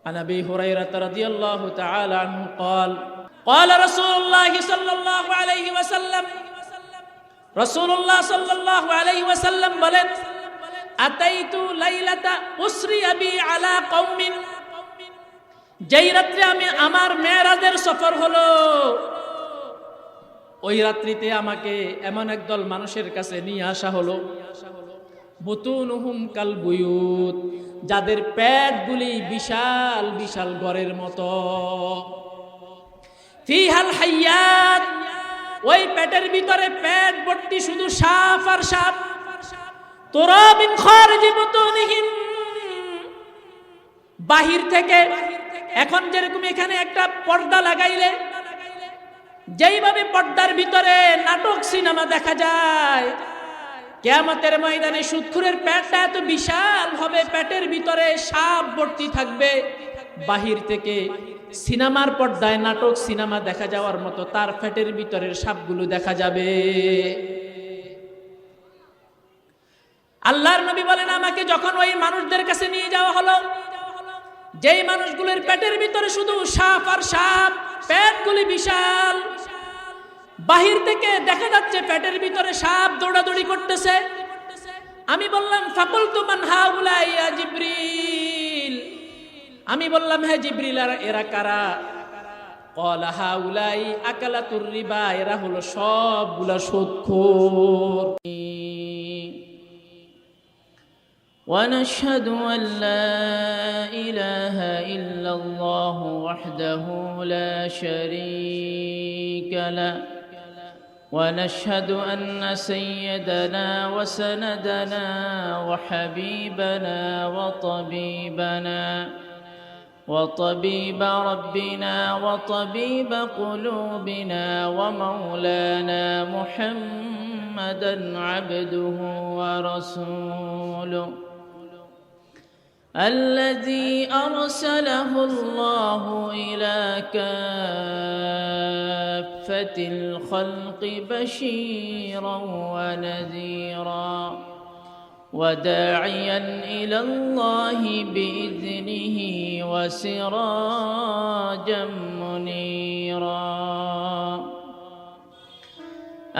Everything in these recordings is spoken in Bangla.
عن أبي هريرة رضي الله تعالى عنه قال قال رسول الله صلى الله عليه وسلم رسول الله صلى الله عليه وسلم বলেন আতাইতু লাইলাতা উসরিয়া বি আলা কওমিন, যেই রাত্রে আমি আমার মেরাজের সফর হলো ওই রাত্রিতে আমাকে এমন একদল মানুষের কাছে নিয়ে আসা হলো, বুতুনুহুম কাল বুয়ুত, যাদের পেটগুলি বিশাল বিশাল ঘরের মতো, ফিহাল হাইয়াত, ওই পেটের ভিতরে পেট ভর্তি শুধু সাপ আর সাপ, তুরা মিন খারিজি বুতুনিহিম, বাহির থেকে এখন যেরকম এখানে একটা পর্দা লাগাইলে যেইভাবে পর্দার ভিতরে নাটক সিনেমা দেখা যায়, কিয়ামতের ময়দানে সুদখোরের পেটটা এত বিশাল হবে, পেটের ভিতরে সাপ ভর্তি থাকবে, বাহির থেকে সিনেমার পর্দায় নাটক সিনেমা দেখা যাওয়ার মতো তার পেটের ভিতরের সাপগুলো দেখা যাবে। আল্লাহর নবী বলেন আমাকে যখন ওই মানুষদের কাছে নিয়ে যাওয়া হলো, যেই মানুষগুলোর পেটের ভিতরে শুধু সাপ আর সাপ, পেটগুলি বিশাল, বাহির থেকে দেখা যাচ্ছে পেটের ভিতরে সাপ দৌড়াদৌড়ি করতেছে, আমি বললাম ফাকুলতু মান হাউলাই ইয়া জিবরিল, আমি বললাম হে জিবরিল এরা কারা? ক্বালা হাউলাই আকালাতুর রিবা, এরা হলো সবগুলা সুদখোর। ونشهد أن لا إله إلا الله وحده لا شريك له، ونشهد أن سيدنا وسندنا وحبيبنا وطبيب ربنا وطبيب قلوبنا ومولانا محمدا عبده ورسوله الذي أرسله الله إلى كافة الخلق بشيرا ونذيرا وداعيا إلى الله بإذنه وسراجا منيرا.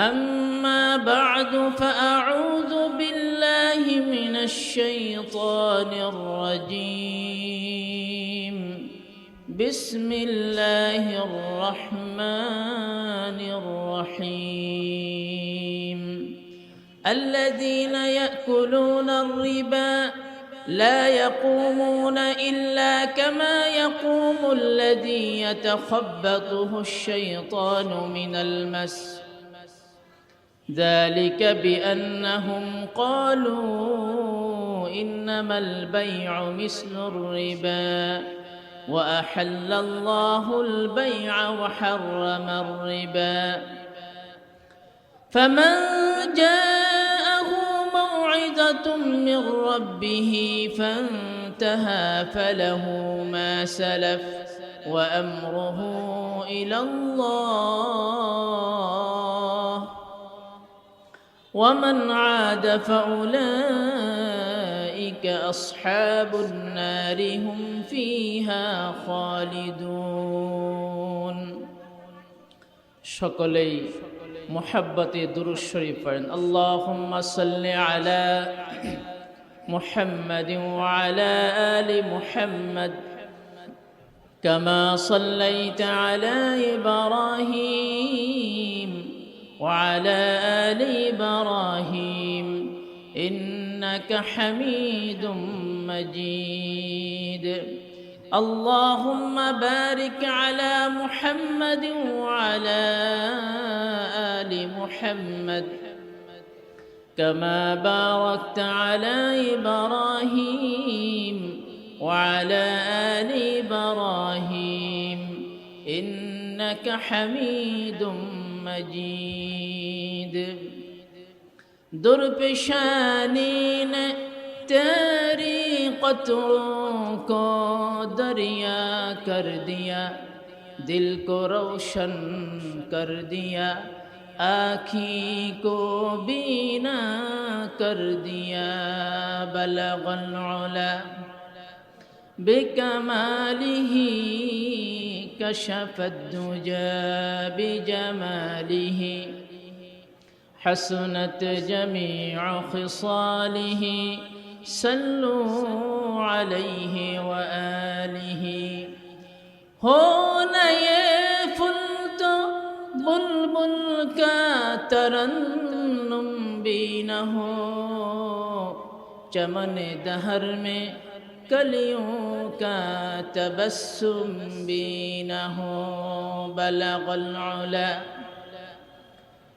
أما بعد فأعوذ بالله من الشيطان الرجيم. بسم الله الرحمن الرحيم. الذين يأكلون الربا لا يقومون إلا كما يقوم الذي يتخبطه الشيطان من المس، ذلك بأنهم قالوا إنما البيع مثل الربا وأحل الله البيع وحرم الربا، فمن جاءه موعظة من ربه فانتهى فله ما سلف وأمره إلى الله، ومن عاد فأولئك أصحاب النار هم فيها خالدون. সকলেই মুহাব্বতে দুরূদ শরীফ পড়েন। আল্লাহুম্মা সাল্লি আলা মুহাম্মাদিন ওয়া আলা আলি মুহাম্মাদ কামা সাল্লাইতা আলা ইব্রাহিম وعلى آل إبراهيم إنك حميد مجيد. اللهم بارك على محمد وعلى آل محمد كما باركت على إبراهيم وعلى آل إبراهيم إنك حميد مجيد. درپشانی نے تیری قطروں کو دریا کر دیا، دل کو روشن کر دیا، آँکھی کو بینا کر دیا. بلغ العلا بكماله كشف الدجى بجماله حسنت جميع خصاله صلوا عليه وآله ہونا یہ پھول تو بلبل کا ترنم بھی نہ ہو چمن دہر میں کلیوں کا تبسم بھی نہ ہو بلغ العلا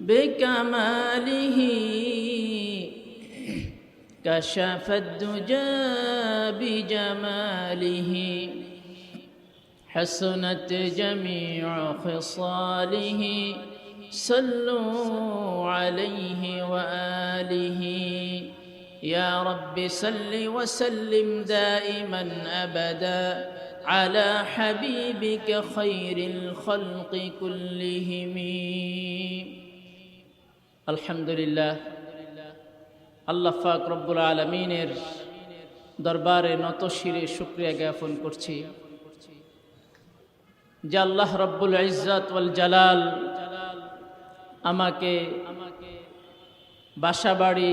بکمالہ کشف الدجى بجماله حسنت جميع خصاله صلوا عليه وآله يا رب صل وسلم دائما أبدا على حبيبك خير الخلق كلهم الحمد لله আল্লাহ পাক রব্বুল আলামিনের দরবারে নত শিরে শুকরিয়া জ্ঞাপন করছি যে আল্লাহ রব্বুল ইজ্জত ওয়াল জালাল আমাকে বাসাবাড়ি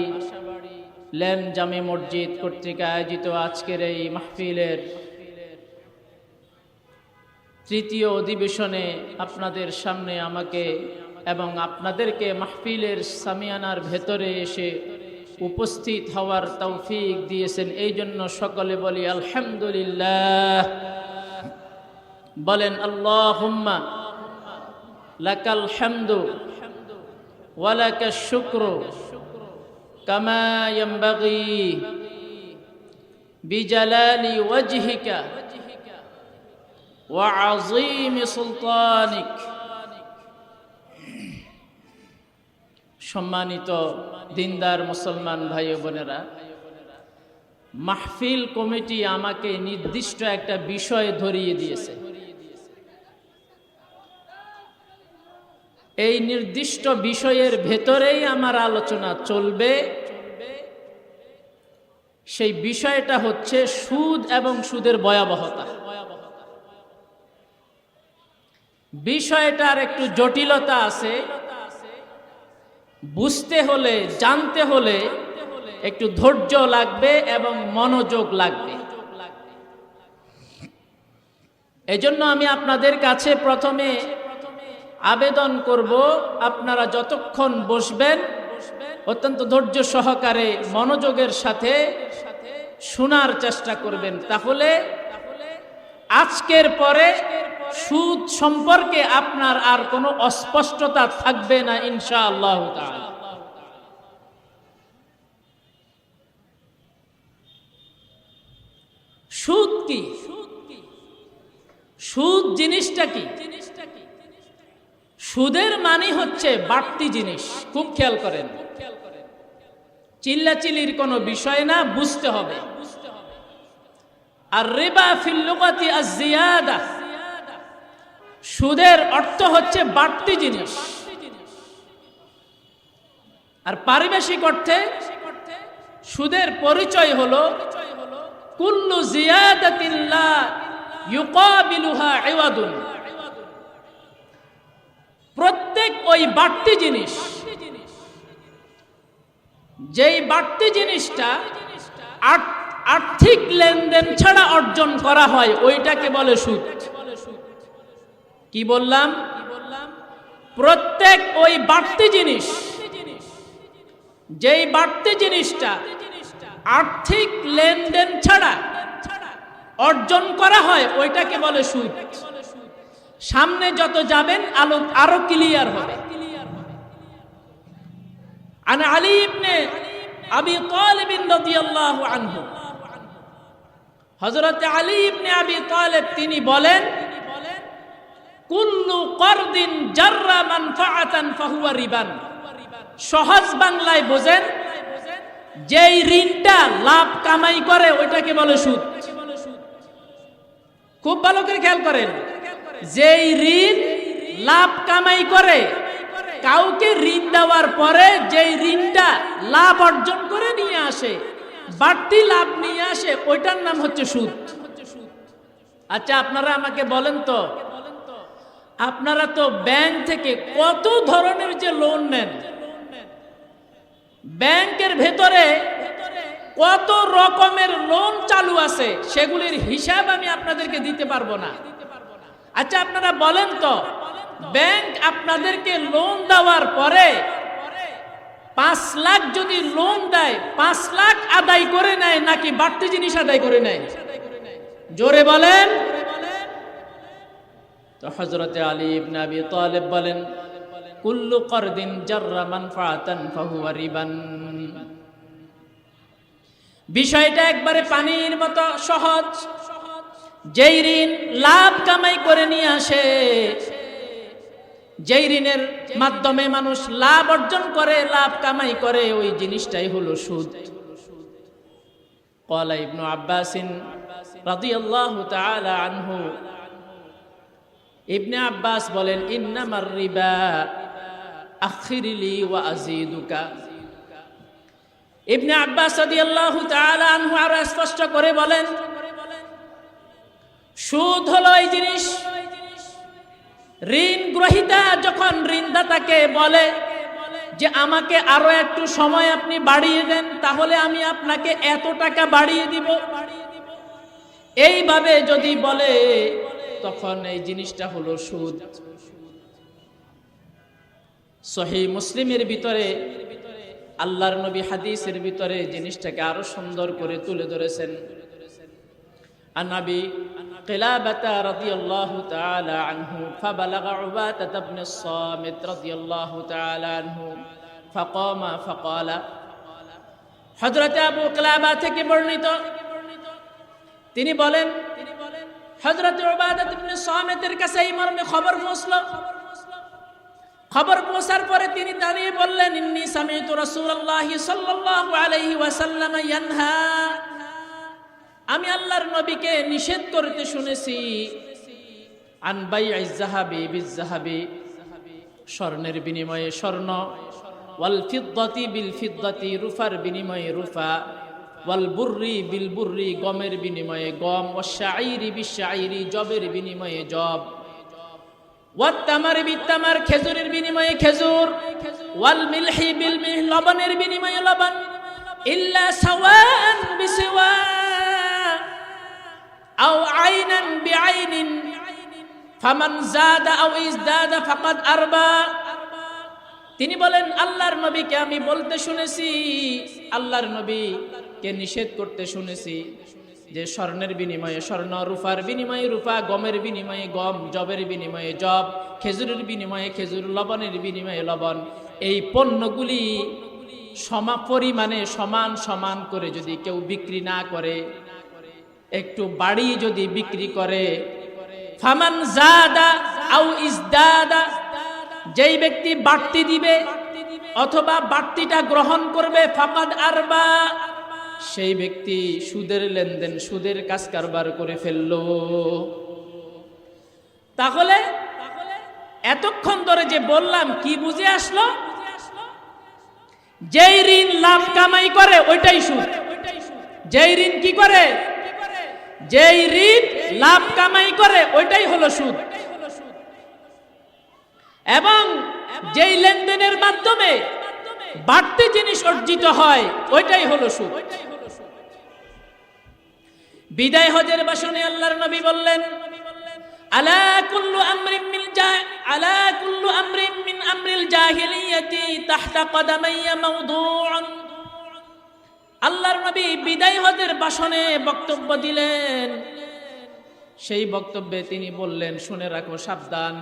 ল্যাম জামে মসজিদ কর্তৃক আয়োজিত আজকের এই মাহফিলের তৃতীয় অধিবেশনে আপনাদের সামনে আমাকে এবং আপনাদেরকে মাহফিলের সামিয়ানার ভেতরে এসে উপস্থিত হওয়ার তৌফিক দিয়েছেন এই জন্য সকলে বলি আলহামদুলিল্লাহ বলেন আল্লাহুম্মা লাকাল হামদু ওয়া লাকাশ শুকরু কামা ইয়ানবাগি বিজালালি ওয়াজহিকা ওয়া আযীমি সুলতানিক সম্মানিত দিনদার মুসলমান ভাই ও বোনেরা মাহফিল কমিটি আমাকে নির্দিষ্ট একটা বিষয় ধরিয়ে দিয়েছে এই নির্দিষ্ট বিষয়ের ভেতরেই আমার আলোচনা চলবে সেই বিষয়টা হচ্ছে সুদ এবং সুদের ভয়াবহতা বিষয়টার একটু জটিলতা আছে বুঝতে হলে জানতে হলে একটু ধৈর্য লাগবে এবং মনোযোগ লাগবে এজন্য আমি আপনাদের কাছে প্রথমে আবেদন করব আপনারা যতক্ষণ বসবেন অত্যন্ত ধৈর্য সহকারে মনোযোগের সাথে শোনার চেষ্টা করবেন তাহলে আজকের পরে সুদ সম্পর্কে আপনার আর কোনো অস্পষ্টতা থাকবে না ইনশাআল্লাহ তাআলা সুদ কি সুদ জিনিসটা কি সুদের মানে হচ্ছে বাড়তি জিনিস খুব খেয়াল করেন চিল্লাচিল্লির কোনো বিষয় না বুঝতে হবে আর রিবা ফিল লুগাতি আয-জিয়াদা সুদের অর্থ হচ্ছে বাড়তি জিনিস আর পারিভাষিক অর্থে সুদের পরিচয় হলো কুল্লু জিয়াদাতিন লা ইউকাবিলুহা ইওয়াদুন প্রত্যেক ওই বাড়তি জিনিস যেই বাড়তি জিনিসটা আর্থিক লেনদেন ছাড়া অর্জন করা হয় ওইটাকে বলে সুদ কি বললাম প্রত্যেক ওই বাড়তি জিনিস যেই বাড়তি জিনিসটা আর্থিক লেনদেন ছাড়া অর্জন করা হয় ওইটাকে বলে সুদ সামনে যত যাবেন আরো ক্লিয়ার হবে আন আলী ইবনে আবি তালিব রাদিয়াল্লাহু আনহু হযরত আলী ইবনে আবি তালিব তিনি বলেন কুল্লু করদিন জাররা মানফাআতান ফাহুয়া রিবান সহজ বাংলায় বোঝেন যেই ঋণটা লাভ কামাই করে ওইটাকে বলে সুদ খুব ভালো করে খেয়াল করেন যেই ঋণ লাভ কামাই করে কাউকে ঋণ দেওয়ার পরে যেই ঋণটা লাভ অর্জন করে নিয়ে আসে বাড়তি লাভ নিয়ে আসে ওইটার নাম হচ্ছে সুদ আচ্ছা আপনারা আমাকে বলেন তো, আপনারা তো ব্যাংক থেকে কত ধরনের যে লোন নেন, ব্যাংকের ভেতরে কত রকমের লোন চালু আছে, সেগুলির হিসাব আমি আপনাদেরকে দিতে পারবো না। আচ্ছা আপনারা বলেন তো, ব্যাংক আপনাদেরকে লোন দেওয়ার পরে 5 লাখ যদি লোন দেয়, 5 লাখ আদায় করে নেয় নাকি বাড়তি জিনিস আদায় করে নেয়? জোরে বলেন। তো হযরতে আলী ইবনে আবি তালিব বলেন, কুল্লু করদিন জাররা মানফাআতান ফাহুয়া রিবান। বিষয়টা একবারে পানির মতো সহজ। যেই ঋণ লাভ কামাই করে নিয়ে আসে, যেই ঋণের মাধ্যমে মানুষ লাভ অর্জন করে, লাভ কামাই করে, ওই জিনিসটাই হলো সুদ। ক্বালা ইবনু আব্বাস রাদিয়াল্লাহু তাআলা আনহু, ইবনে আব্বাস বলেন, ইন্নামার রিবা আখিরলি ওয়া আযীদুকা। ইবনে আব্বাস রাদিয়াল্লাহু তাআলা আনহু আরো স্পষ্ট করে বলেন, সুদ হলো এই জিনিস, ঋণ গ্রহীতা যখন ঋণদাতাকে বলে যে আমাকে আরো একটু সময় আপনি বাড়িয়ে দেন, তাহলে আমি আপনাকে এত টাকা বাড়িয়ে দিব, এইভাবে যদি বলে, তখন এই জিনিসটা হলো সুদ। সহিহ মুসলিমের ভিতরে আল্লাহর নবী হাদিসের ভিতরে জিনিসটাকে আরো সুন্দর করে তুলে ধরেছেন। আনাবি কিলাবাতা রাদিয়াল্লাহু তাআলা আনহু ফাবালাগা উবাতা ইবনে সামিত রাদিয়াল্লাহু তাআলা আনহু ফাকামা ফাকালা। হযরত আবু কিলাবা থেকে বর্ণিত, তিনি বলেন, হযরত উবাদা ইবনে সামিতের কাছে এই মর্মে খবর পৌঁছলো। খবর পৌঁছার পরে তিনি দাঁড়িয়ে বললেন, ইন্নী সামিতু রাসূলুল্লাহি সাল্লাল্লাহু আলাইহি ওয়াসাল্লাম ইয়ানহা, আমি আল্লাহর নবীকে নিষেধ করতে শুনেছি, আন বাইইজ যাহাবি বিজ যাহাবি, স্বর্ণের বিনিময়ে স্বর্ণ, ওয়াল ফিদ্দাতি বিল ফিদ্দাতি, রূপার বিনিময়ে রূপা, ওয়াল বুররি বিল বুররি, গমের বিনিময়ে গম, ওয়াশ শাঈরি বিশ শাঈরি, জবের বিনিময়ে জব, ওয়াত তামারি বিত তামার, খেজুরের বিনিময়ে খেজুর, ওয়াল মিলহি বিল মিহ, লবণের বিনিময়ে লবণ, ইল্লা সাওয়ান বিসওয়া আও আইনান বিআইনিন ফামান যাদা আও ইজদাদা ফাকাদ আরবা। তিনি বলেন, আল্লাহর নবীকে আমি বলতে শুনেছি, আল্লাহর নবীকে নিষেধ করতে শুনেছি যে স্বর্ণের বিনিময়ে স্বর্ণ, রূপার বিনিময়ে রূপা, গমের বিনিময়ে গম, জবের বিনিময়ে জব, খেজুরের বিনিময়ে খেজুর, লবণের বিনিময়ে লবণ, এই পণ্যগুলি পরিমাণে সমান সমান করে যদি কেউ বিক্রি না করে, একটু বাড়িয়ে যদি বিক্রি করে, ফামান যাদা আও ইজদাদা, যেই ব্যক্তি বাড়তি দিবে অথবা বাড়তিটা গ্রহণ করবে, ফাকাদ আরবা, সেই ব্যক্তি সুদের লেনদেন, সুদের কাজ কারবার করে ফেললো। তাহলে এতক্ষণ ধরে যে বললাম, কি বুঝে আসলো? যেই ঋণ লাভ কামাই করে ওইটাই সুদ। যেই ঋণ কি করে? যেই ঋণ লাভ কামাই করে ওইটাই হলো সুদ। এবং যেই লেনদেনের মাধ্যমে বাড়তি জিনিস অর্জিত হয় ওইটাই হলো সুদ। বিদায় হজের ভাষণে আল্লাহর নবী বললেন, আলা কুল্লু আমরিন মিন আমরিল জাহিলিয়াতি তাহতা কদামাইয়া মাওদুউন। আল্লাহর নবী বিদায় হজের ভাষণে বক্তব্য দিলেন। সেই বক্তব্যে তিনি বললেন, শুনে রাখো, সাবধান,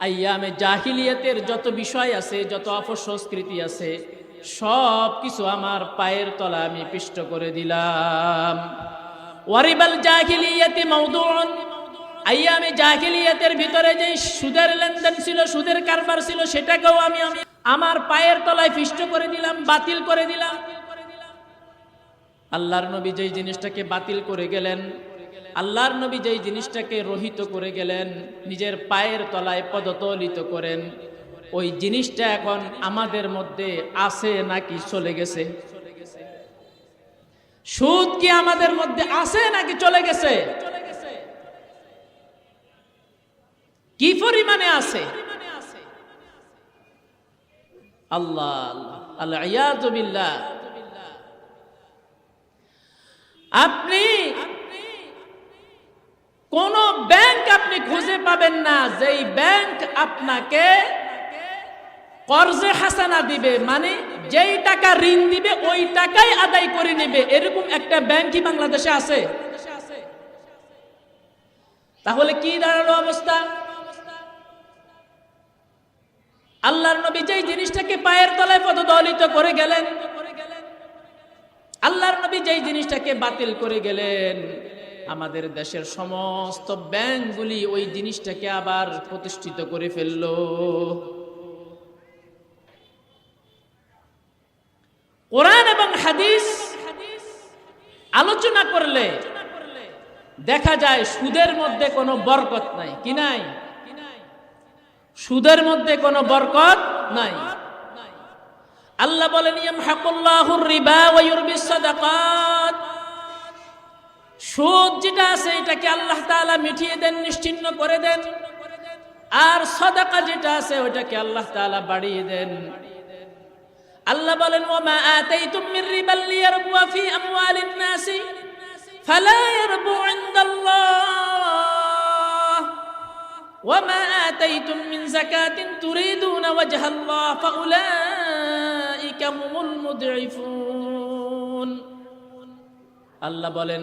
আইয়ামে জাহিলিয়াতের যত বিষয় আছে, যত অপসংস্কৃতি আছে, সব কিছু আমার পায়ের তলা আমি পিষ্ট করে দিলাম। ওয়ারিবাল জাহিলিয়াতি মাওদুউন, আইয়ামে জাহিলিয়াতের ভিতরে যে সুদের লেনদেন ছিল, সুদের কারবার ছিল, সেটাকেও আমি আমার পায়ের তলায় পিষ্ট করে দিলাম, বাতিল করে দিলাম। আল্লাহর নবী যেই জিনিসটাকে বাতিল করে গেলেন, আল্লাহর নবী যেই জিনিসটাকে রহিত করে গেলেন, নিজের পায়ের তলায় পদতলিত করেন, ওই জিনিসটা এখন আমাদের মধ্যে আছে নাকি চলে গেছে? সুদ কি আমাদের মধ্যে আছে নাকি চলে গেছে? আছে। আল্লাহ আল্লাহ আল্লাহ ইয়াযু বিল্লাহ। আপনি কোন ব্যাংক আপনি খুঁজে পাবেন না যেই ব্যাংক আপনাকে কর্জে হাসানা দিবে, মানে যেই টাকা ঋণ দিবে ওই টাকাই আদায় করে নেবে, এরকম একটা ব্যাংকই বাংলাদেশে আছে? তাহলে কি দাঁড়ালো অবস্থা? আল্লাহর নবী যেই জিনিসটাকে পায়ের তলায় পদদলিত করে গেলেন, আল্লাহর নবী যেই জিনিসটাকে বাতিল করে গেলেন, আমাদের দেশের সমস্ত ব্যাংকগুলি ওই জিনিসটাকে আবার প্রতিষ্ঠিত করে ফেললো। কোরআন এবং হাদিস আলোচনা করলে দেখা যায় সুদের মধ্যে কোনো বরকত নাই। কি নাই? সুদের মধ্যে কোনো বরকত নাই। আল্লাহ বলেন ইয়ামহাকুল্লাহুর রিবা ওয়া ইউরবিস সাদাকাত। সুদ যেটা আছে এটাকে আল্লাহ তাআলা মিটিয়ে দেন, নিশ্চিহ্ন করে দেন, আর সাদাকা যেটা আছে ওটাকে আল্লাহ তাআলা বাড়িয়ে দেন। আল্লাহ বলেন ওয়ামা আতাইতুম মির রিবাল লিয়ারবু ফি আমওয়ালিন নাসি ফালা ইয়ারবু ইনদাল্লাহ ওয়ামা আতাইতুম মিন যাকাতিন তুরিদুনা ওয়াজহাল্লাহ ফাউলাইকা হুমুল মুদঈফুন। আল্লাহ বলেন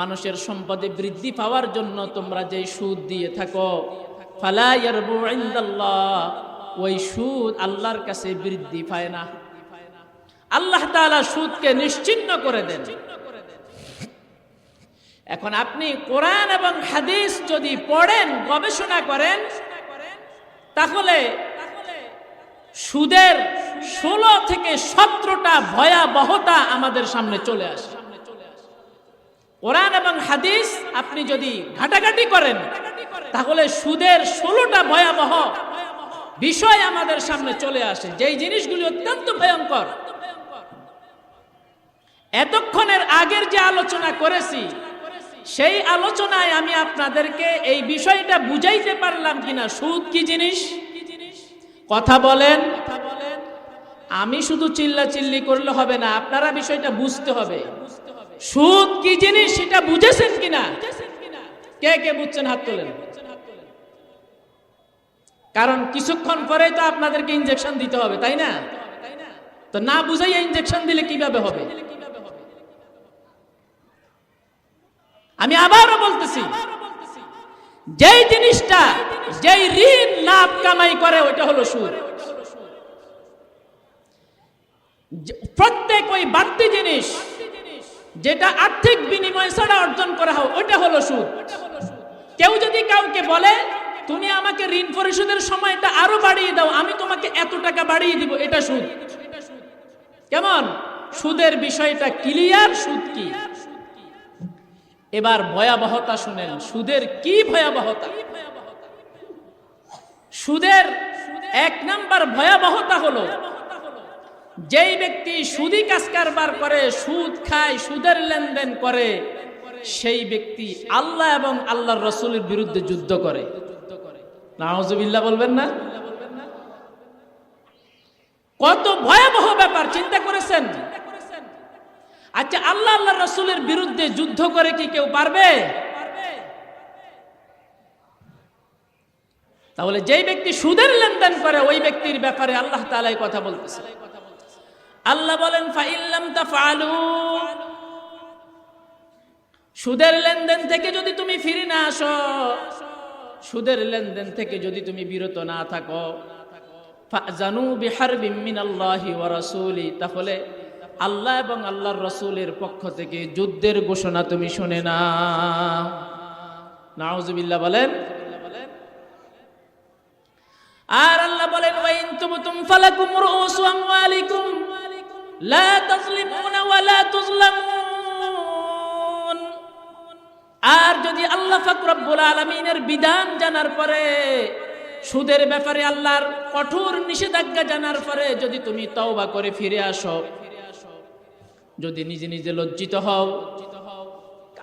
মানুষের সম্পদে বৃদ্ধি পাওয়ার জন্য তোমরা যে সুদ দিয়ে থাকো, ফালা ইয়ারবু ইনদাল্লাহ, ওই সুদ আল্লাহর কাছে বৃদ্ধি পায় না। আল্লাহ তাআলা সুদকে নিশ্চিহ্ন করে দেন। এখন আপনি কোরআন এবং হাদিস যদি পড়েন, গবেষণা করেন, তাহলে সুদের 16 থেকে 17টা ভয়াবহতা আমাদের সামনে চলে আসে। কোরআন এবং হাদিস আপনি যদি ঘাটাঘাটি করেন তাহলে সুদের 16টা ভয়াবহ বিষয় আমাদের সামনে চলে আসে, যেই জিনিসগুলি অত্যন্ত ভয়ঙ্কর। এতক্ষণের আগের যে আলোচনা করেছি সেই আলোচনায় আমি আপনাদেরকে এই বিষয়টা বুঝাইতে পারলাম কিনা, সুদ কি জিনিস? কথা বলেন। আমি শুধু চিল্লাচিল্লি করলে হবে না, আপনারা বিষয়টা বুঝতে হবে। সুদ কি জিনিস সেটা বুঝেছেন কিনা? কে কে বুঝছেন হাত তোলেন। কারণ কিছুক্ষণ পরেই তো আপনাদেরকে ইনজেকশন দিতে হবে, তাই না? তো না বুঝাইয়া ইনজেকশন দিলে কিভাবে হবে? আমি আবারও বলতেছি, যেই জিনিসটা, যেই ঋণ লাভ কামাই করে ওইটা হলো সুদ। প্রত্যেক ওই বাড়তি জিনিস যেটা আর্থিক বিনিময় ছাড়া অর্জন করা হয় ওইটা হলো সুদ। কেউ যদি কাউকে বলে তুমি আমাকে ঋণ পরিশোধের সময়টা আরো বাড়িয়ে দাও, আমি তোমাকে এত টাকা বাড়িয়ে দিব, এটা সুদ। কেমন? সুদের বিষয়টা ক্লিয়ার। সুদ কি? এবার ভয়াবহতা শুনেন, সুদের কি ভয়াবহতা। সুদের 1 নাম্বার ভয়াবহতা হলো, যেই ব্যক্তি সুদি কাজ কারবার করে, সুদ খায়, সুদের লেনদেন করে, সেই ব্যক্তি আল্লাহ এবং আল্লাহর রাসূলের বিরুদ্ধে যুদ্ধ করে। নাউজুবিল্লাহ বলবেন না? কত ভয়াবহ ব্যাপার, চিন্তা করেছেন? আচ্ছা, আল্লাহ আল্লাহর রাসূলের বিরুদ্ধে যুদ্ধ করে কি কেউ পারবে? তাহলে যেই ব্যক্তি সুদের লেনদেন করে ওই ব্যক্তির ব্যাপারে আল্লাহ তাআলা এই কথা বলতেছে। আল্লাহ বলেন ফাইল্লাম তাফআলু, সুদের লেনদেন থেকে যদি তুমি ফিরে না আসো, সুদের লেনদেন থেকে যদি তুমি বিরত না থাকো, ফাজানু বিহারবিম মিনাল্লাহি ওয়া রাসূলি, তাহলে আল্লাহ এবং আল্লাহর রাসূলের পক্ষ থেকে যুদ্ধের ঘোষণা তুমি শুনে না। নাউজুবিল্লাহ বলেন। আর আল্লাহ বলেন ওয়া ইন তুবতুম ফালাকুম রুউসু আমওয়ালিকুম লা তাজলিমুনা ওয়া লা তুজলামুন। আর যদি আল্লাহ পাক রব্বুল আলামিনের বিধান জানার পরে, সুদের ব্যাপারে আল্লাহর কঠোর নিষেধাজ্ঞা জানার পরে যদি তুমি তওবা করে ফিরে আসো, যদি নিজে নিজে লজ্জিত হও,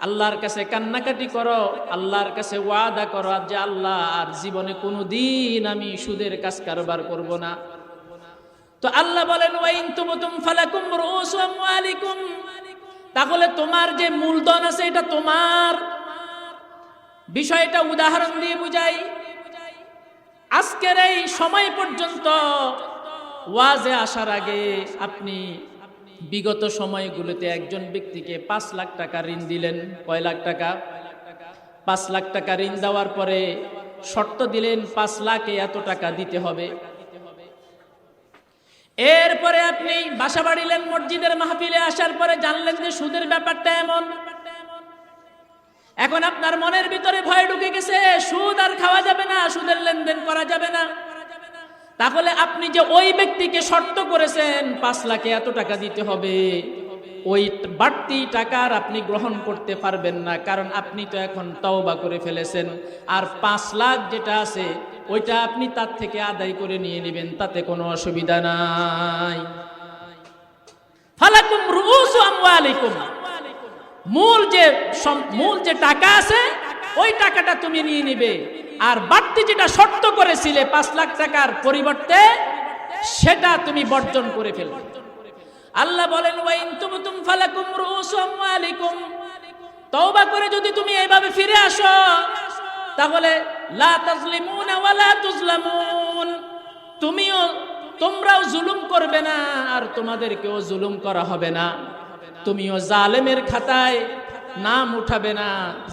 আল্লাহর কাছে কান্নাকাটি করো, আল্লাহর কাছে ওয়াদা করো যে আল্লাহ আর জীবনে কোনোদিন আমি সুদের কাজ কারবার করব না। তো আল্লাহ বলেন ওয়াইন তুবতুম ফালাকুম রুউসু আমওয়ালিকুম, তাহলে তোমার যে মূলধন আছে এটা তোমার। বিষয়টা উদাহরণ দিয়ে বুঝাই। আজকের এই সময় পর্যন্ত ওয়াজে আসার আগে আপনি বিগত সময়গুলোতে একজন ব্যক্তিকে 5 লাখ টাকা ঋণ দিলেন। কয় লাখ টাকা? 5 লাখ টাকা ঋণ দেওয়ার পরে শর্ত দিলেন 5 লাখে এত টাকা দিতে হবে। এরপরে আপনি বাসা বাড়িলেন, মসজিদের মাহফিলে আসার পরে জানলেন যে সুদের ব্যাপারটা এমন। এখন আপনার মনের ভিতরে ভয় ঢুকে গেছে, সুদ আর খাওয়া যাবে না, সুদের লেনদেন করা যাবে না। তাহলে আপনি যে ওই ব্যক্তিকে শর্ত করেছেন 5 লাখে এত টাকা দিতে হবে, ওই বাড়তি টাকা আর আপনি গ্রহণ করতে পারবেন না, কারণ আপনি তো এখন তওবা করে ফেলেছেন। আর 5 লাখ যেটা আছে ওইটা আপনি তার থেকে আদায় করে নিয়ে নেবেন, তাতে কোনো অসুবিধা নাই। ফালাকুম রুউসু আমওয়ালিকুম, মূল যে টাকা আছে ওই টাকাটা তুমি নিয়ে নিবে, আর বাড়তি যেটা শর্ত করেছিলে 5 লাখ টাকার পরিবর্তে সেটা তুমি বর্জন করে ফেলবে। আল্লাহ বলেন ওয়াইন তুবতুম ফালাকুম রুউসু আমওয়ালিকুম, তওবা করে যদি তুমি এইভাবে ফিরে আসো তাহলে লা তাজলিমুনা ওয়ালা তুজলামুন, তোমরাও জুলুম করবে না আর তোমাদেরকেও জুলুম করা হবে না। তুমিও জালেমের খাতায় নাম উঠাবে না,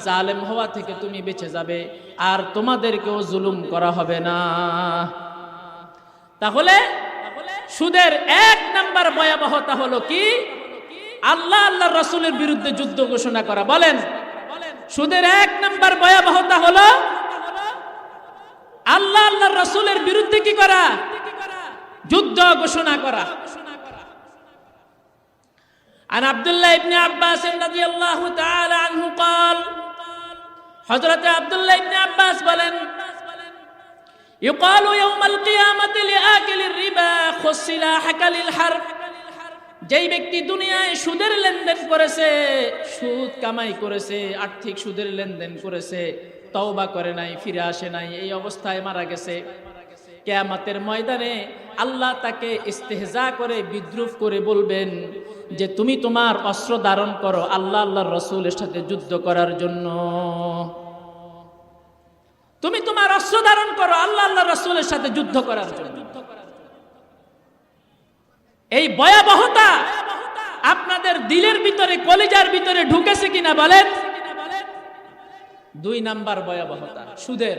জালেম হওয়া থেকে তুমি বেঁচে যাবে, আর তোমাদেরকেও জুলুম করা হবে না। তাহলে সুদের 1 নাম্বার ভয়াবহতা হলো কি? আল্লাহ আল্লাহর রাসূলের বিরুদ্ধে যুদ্ধ ঘোষণা করা। বলেন, সুদের 1 নাম্বার ভয়াবহতা হলো আল্লাহ আল্লাহর রাসূলের বিরুদ্ধে কি করা? যুদ্ধ ঘোষণা করা। عن عبد الله بن عباس رضي الله تعالى عنه قال, حضرت عبد الله بن عباس বলেন, يقال يوم القيامة لآكل الربا خذ سلاحك للحرب, যেই ব্যক্তি দুনিয়ায় সুদের লেনদেন করেছে, সুদ কামাই করেছে, আর্থিক সুদের লেনদেন করেছে, তওবা করে নাই, ফিরে আসে নাই, এই অবস্থায় মারা গেছে, কিয়ামতের ময়দানে আল্লাহ তাকে ইস্তেহজা করে, বিদ্রুপ করে বলবেন যে তুমি তোমার অস্ত্র ধারণ করো আল্লাহ আল্লাহর রাসূলের সাথে যুদ্ধ করার জন্য। তুমি তোমার অস্ত্র ধারণ করো আল্লাহ আল্লাহর রাসূলের সাথে যুদ্ধ করার জন্য। এই ভয়াবহতা আপনাদের দিলের ভিতরে, কলিজার ভিতরে ঢুকেছে কিনা বলেন? 2 নাম্বার ভয়াবহতা সুদের।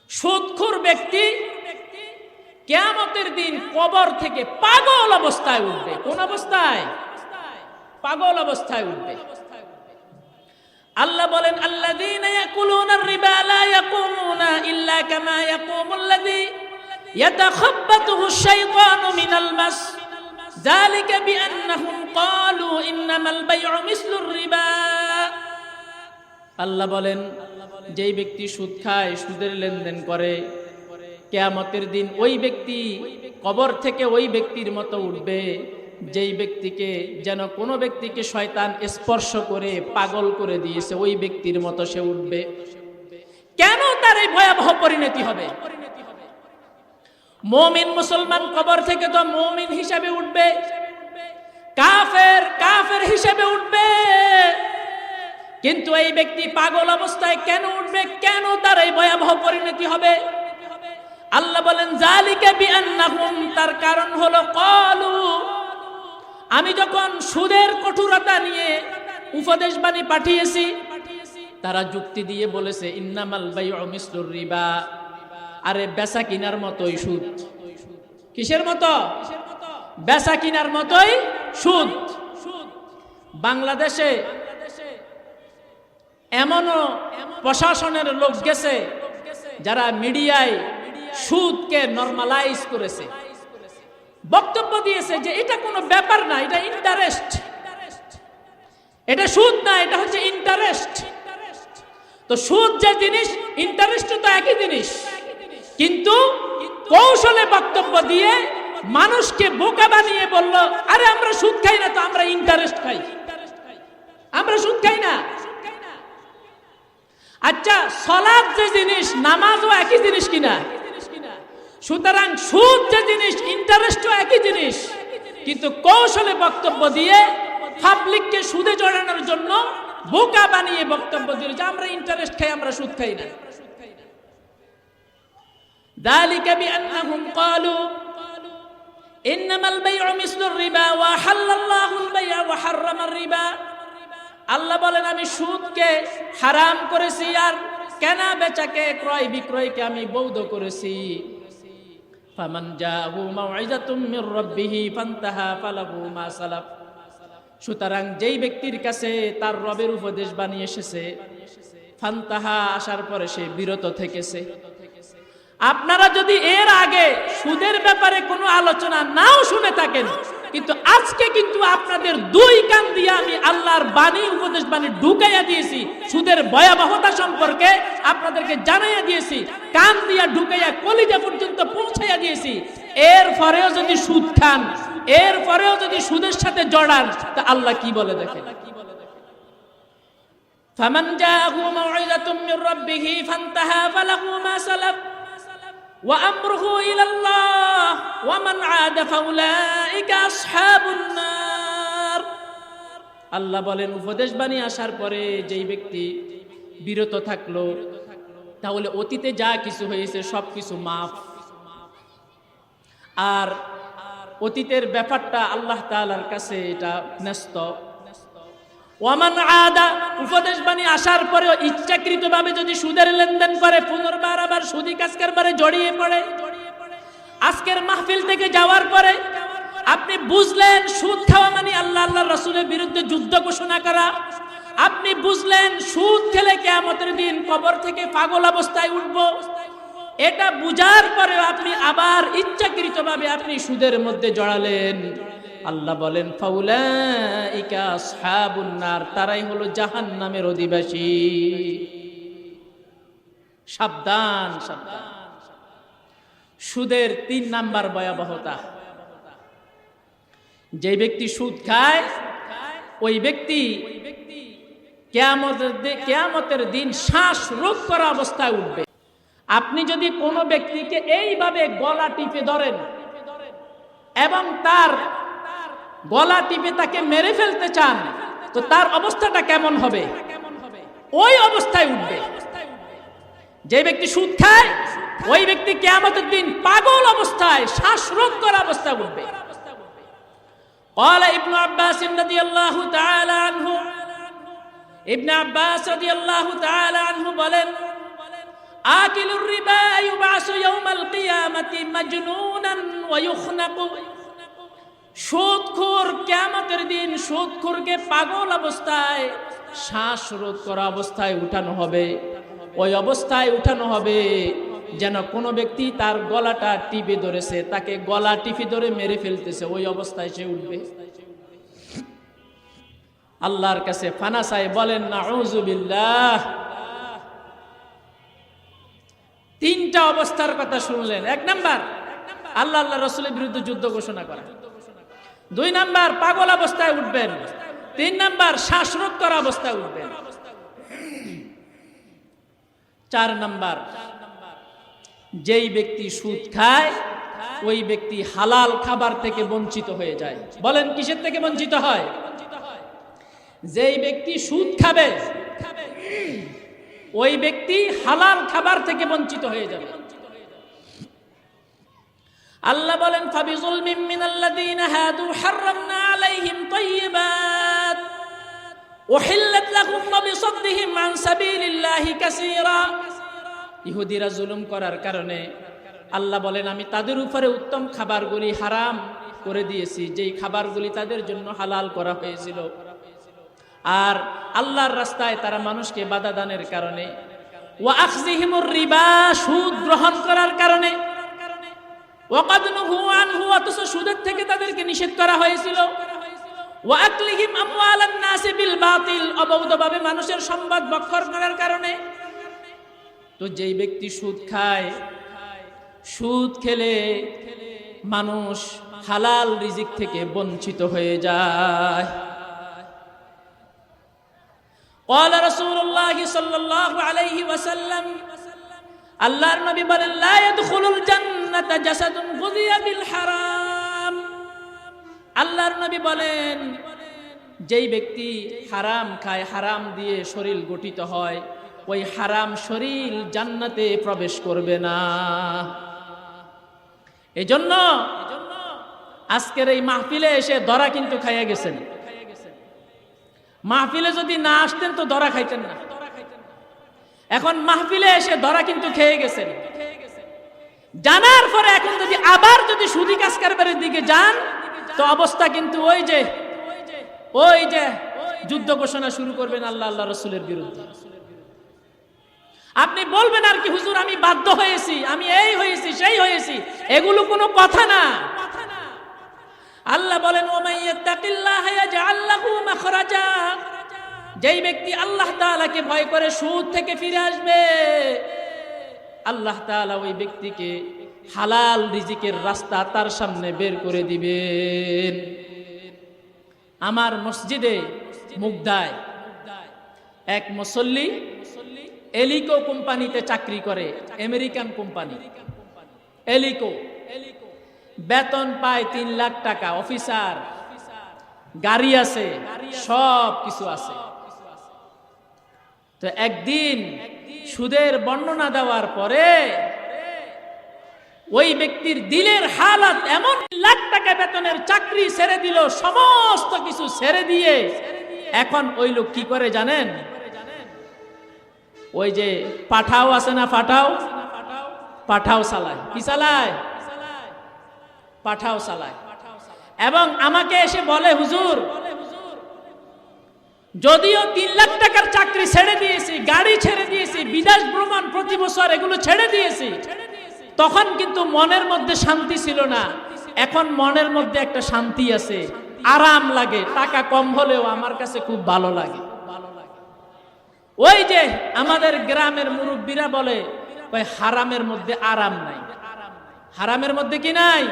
সুদখোর ব্যক্তি কিয়ামতের দিন কবর থেকে পাগল অবস্থায় উঠবে। কোন অবস্থায়? পাগল অবস্থায় উঠবে। আল্লাহ বলেন আল্লাযীনা ইয়াকুলুনার রিবা লা ইয়াকুমুনা ইল্লা কামা ইয়াকুমুল্লাযী ইয়াতাখাব্বাতুহুশ শাইতানু মিনাল মাস যালিকা বিআন্নাহুম ক্বালু ইন্নামাল বাই'উ মিসলুর রিবা। আল্লাহ বলেন যেই ব্যক্তি সুদ খায়, সুদের লেনদেন করে, কিয়ামতের দিন ওই ব্যক্তি কবর থেকে ওই ব্যক্তির মতো উঠবে যেই ব্যক্তিকে, যেন কোনো ব্যক্তিকে শয়তান স্পর্শ করে পাগল করে দিয়েছে, ওই ব্যক্তির মতো সে উঠবে। কেন তার এই ভয়াবহ পরিণতি হবে? মুমিন মুসলমান কবর থেকে তো মুমিন হিসাবে উঠবে, কাফের কাফের হিসাবে উঠবে, কিন্তু এই ব্যক্তি পাগল অবস্থায় কেন উঠবে? কেন তার এই ভয়াবহ পরিণতি হবে? আল্লাহ বলেন যালিকা বিআন্নাহুম, তার কারণ হলো ক্বালু, আমি যখন সুদের কঠোরতা নিয়ে উপদেশ বাণী পাঠিয়েছি, তারা যুক্তি দিয়ে বলেছে ইন্নামাল বাই'উ মিসলুর রিবা, আরে বেচা কিনার মতোই সুদ। কিসের মতো? বেচা কিনার মতোই সুদ। বাংলাদেশে এমনও প্রশাসনের লোক গেছে যারা মিডিয়ায় সুদকে নরমালাইজ করেছে, বক্তব্য দিয়েছে যে এটা কোনো ব্যাপার না, এটা ইন্টারেস্ট, এটা সুদ না, এটা হচ্ছে ইন্টারেস্ট। তো সুদ যে জিনিস, ইন্টারেস্ট তো একই জিনিস, কিন্তু কৌশলে বক্তব্য দিয়ে মানুষকে বোকা বানিয়ে বলল আরে আমরা সুদ খাই না, তো আমরা ইন্টারেস্ট খাই। আমরা সুদ খাই না। আচ্ছা, সালাত যে জিনিস, নামাজও একই জিনিস কিনা? সুতরাং সুদ যে জিনিস, ইন্টারেস্টও একই জিনিস, কিন্তু কৌশলে বক্তব্য দিয়ে পাবলিককে সুদে জড়ানোর জন্য বোকা বানিয়ে বক্তব্য দিল যে আমরা ইন্টারেস্ট খাই, আমরা সুদ খাই না। ذلك بأنهم قالوا إنما البيع مثل الربا وأحل الله البيع وحرم الربا। আল্লাহ বলেন আমি সুদকে হারাম করেছি আর কেনা বেচাকে, ক্রয় বিক্রয়কে আমি বৈধ করেছি। ফামান জাআহু মাউইযাতুম মির রাব্বিহি ফান্তাহা ফালাহু মা সালাফ। সুতরাং যেই ব্যক্তির কাছে তার রবের উপদেশ বাণী এসেছে, ফান্তাহা আসার পরে সে বিরত থেকেছে। আপনারা যদি এর আগে সুদের ব্যাপারে কোনো আলোচনা নাও শুনে থাকেন, কিন্তু আজকে কিন্তু আপনাদের দুই কান দিয়ে আমি আল্লাহর বাণী, উপদেশ বাণী ঢুকাইয়া দিয়েছি, সুদের ভয়াবহতা সম্পর্কে আপনাদেরকে জানাইয়া দিয়েছি, কান দিয়া ঢুকাইয়া কলিজা পর্যন্ত পৌঁছাইয়া দিয়েছি। এর পরেও যদি সুদ খান, এর পরেও যদি সুদের সাথে জড়ান, তা আল্লাহ কি বলে দেখেন। ফামান জাআহু মাউইযাতুম মির রাব্বিহি ফান্তাহা ফালাহু মা সালাফ ওয়া আমরুহু ইলাল্লাহ ওয়া মান আদা ফাউলাইকা আসহাবুন নার। আল্লাহ বলেন উপদেশ বাণী আসার পরে যেই ব্যক্তি বিরত থাকলো, তাহলে অতীতে যা কিছু হয়েছে সবকিছু মাফ। আর অতীতের ব্যাপারটা আল্লাহ তাআলার কাছে এটা ন্যস্ত। ওয়ামান আদা, উপদেশ বাণী আসার পরেও ইচ্ছাকৃতভাবে যদি সুদের লেনদেন করে, পুনর্বার আবার সুদি কাজ কারবারে জড়িয়ে পড়ে, আজকের মাহফিল থেকে যাওয়ার পরে আপনি বুঝলেন সুদ খাওয়া মানে আল্লাহ আল্লাহর রাসূলের বিরুদ্ধে যুদ্ধ ঘোষণা করা, আপনি বুঝলেন সুদ খেলে কিয়ামতের দিন কবর থেকে পাগল অবস্থায় উঠব, এটা বুঝার পরে আপনি আবার ইচ্ছাকৃতভাবে আপনি সুদের মধ্যে জড়ালেন। আল্লাহ বলেন ফাউলাইকা আসহাবুন নার, তারাই হলো জাহান্নামের অধিবাসী। সাবধান সাবধান। সুদের ৩ নাম্বার ভয়াবহতা, যে ব্যক্তি সুদ খায় ওই ব্যক্তি কিয়ামতের দিন শ্বাস রোধ করা অবস্থায় উঠবে। আপনি যদি কোনো ব্যক্তিকে এইভাবে গলা টিপে ধরেন এবং তার গলা টিপে তাকে মেরে ফেলতে চান, তো তার অবস্থাটা কেমন হবে? ওই অবস্থায় উঠবে। যে ব্যক্তি সুদ খায় ওই ব্যক্তি কিয়ামতের দিন পাগল অবস্থায়, শ্বাসরোধ করা অবস্থায় উঠবে। قال ابن عباس رضي الله تعالى عنه, ইবনে আব্বাস রাদিয়াল্লাহু তাআলা আনহু বলেন, আকিলুর রিবা ইউবাসু ইয়াউমাল কিয়ামাতি মাজনুনান ওয়া ইউখনাকু। সুদখোর কিয়ামতের দিন সুদখোরকে পাগল অবস্থায়, শ্বাসরোধ করা অবস্থায় উঠানো হবে। ওই অবস্থায় উঠানো হবে যেন কোনো ব্যক্তি তার গলাটা টিপে ধরেছে, তাকে গলা টিপে ধরে মেরে ফেলতেছে, ওই অবস্থায় সে উঠবে। আল্লাহর কাছে ফানা চাই, বলেন নাউযু বিল্লাহ। 3টা অবস্থার কথা শুনলেন। 1 নাম্বার আল্লাহ আল্লাহ রাসূলের বিরুদ্ধে যুদ্ধ ঘোষণা করা, 2 নাম্বার পাগল অবস্থায় উঠবেন, 3 নাম্বার শ্বাসরোধ করা অবস্থায় উঠবেন, 4 নাম্বার যেই ব্যক্তি সুদ খায় ওই ব্যক্তি হালাল খাবার থেকে বঞ্চিত হয়ে যায়। বলেন কিসের থেকে বঞ্চিত হয়? যেই ব্যক্তি সুদ খাবে ওই ব্যক্তি হালাল খাবার থেকে বঞ্চিত হয়ে যাবে। আল্লাহ বলেন ফাবিযুলমিন মিনাল্লাযীনা হাদু হাররামনা আলাইহিম তাইয়্যিবাত উহিল্লাত লাহুম ওয়া বিসাদদিহিম আন সাবিলিল্লাহি কাসীরা। ইহুদিরা জুলুম করার কারণে আল্লাহ বলেন আমি তাদের উপরে উত্তম খাবারগুলি হারাম করে দিয়েছি, যেই খাবারগুলি তাদের জন্য হালাল করা হয়েছিল। আর আল্লাহর রাস্তায় তারা মানুষকে বাধা দানের কারণে, ওয়া আখযিহিমুর রিবা, সুদ গ্রহণ করার কারণে, ওয়া কাদ নুহু আনহু, অথচ সুদের থেকে তাদেরকে নিষেধ করা হয়েছিল, ওয়া আকলিহিম আমওয়ালান নাসি বিল বাতিল, অবৈধভাবে মানুষের সম্পদ ভক্ষণ করার কারণে। তো যেই ব্যক্তি সুদ খায়, সুদ খেলে মানুষ হালাল রিজিক থেকে বঞ্চিত হয়ে যায়। قال رسول الله صلى الله عليه وسلم আল্লাহর নবী বলেন লা ইয়াদখুলুল জান্নাতা জাসাদুন গুযিয়া বিল হারাম। আল্লাহর নবী বলেন যেই ব্যক্তি হারাম খায়, হারাম দিয়ে শরীর গঠিত হয়, ওই হারাম শরীর জান্নাতে প্রবেশ করবে না। এজন্য আজকের এই মাহফিলে এসে দরা কিন্তু খাইয়া গেছেন। মাহফিলে যদি না আসতেন তো দরা খাইতেন না। এখন মাহফিলে এসে দরা কিন্তু খেয়ে গেছেন। জানার পরে এখন যদি আবার যদি সুদি কাজ কারবারের দিকে যান তো অবস্থা কিন্তু ওই যে যুদ্ধ ঘোষণা শুরু করবেন আল্লাহ আল্লাহ রাসূলের বিরুদ্ধে। আপনি বলবেন আর কি, হুজুর আমি বাধ্য হয়েছি, আমি এই হয়েছি সেই হয়েছি, এগুলো কোনো কথা না। আল্লাহ বলেন ওমাইয়াত্তাকিল্লাহা ইয়াজআল লাহু মাখরাজা, যেই ব্যক্তি আল্লাহ তাআলাকে ভয় করে সুদ থেকে ফিরে আসবে, আল্লাহ তাআলা ওই ব্যক্তিকে হালাল রিজিকের রাস্তা তার সামনে বের করে দিবেন। আমার মসজিদে মুগদায় এক মুসল্লি এলিকো কোম্পানিতে চাকরি করে, আমেরিকান কোম্পানি এলিকো, বেতন পায় 3 লাখ টাকা, অফিসার, গাড়ি আছে, সব কিছু আছে। তো একদিন সুদের বর্ণনা দেওয়ার পরে ওই ব্যক্তির দিলের হালাত এমন, লাখ টাকা বেতনের চাকরি ছেড়ে দিল, সমস্ত কিছু ছেড়ে দিয়ে এখন ওই লোক কি করে জানেন? ওই যে পাঠাও আছে না, পাঠাও চালায়। কি চালায়? পাঠাও চালায়। এবং আমাকে এসে বলে হুজুর যদিও 3 লাখ টাকার চাকরি ছেড়ে দিয়েছি, গাড়ি ছেড়ে দিয়েছি, বিদেশ ভ্রমণ প্রতি বছর এগুলো ছেড়ে দিয়েছি, তখন কিন্তু মনের মধ্যে শান্তি ছিল না। এখন মনের মধ্যে একটা শান্তি আছে, আরাম লাগে, টাকা কম হলেও আমার কাছে খুব ভালো লাগে। ওই যে আমাদের গ্রামের মুরব্বীরা বলে ওই হারামের মধ্যে আরাম নাই। হারামের মধ্যে কি নাই?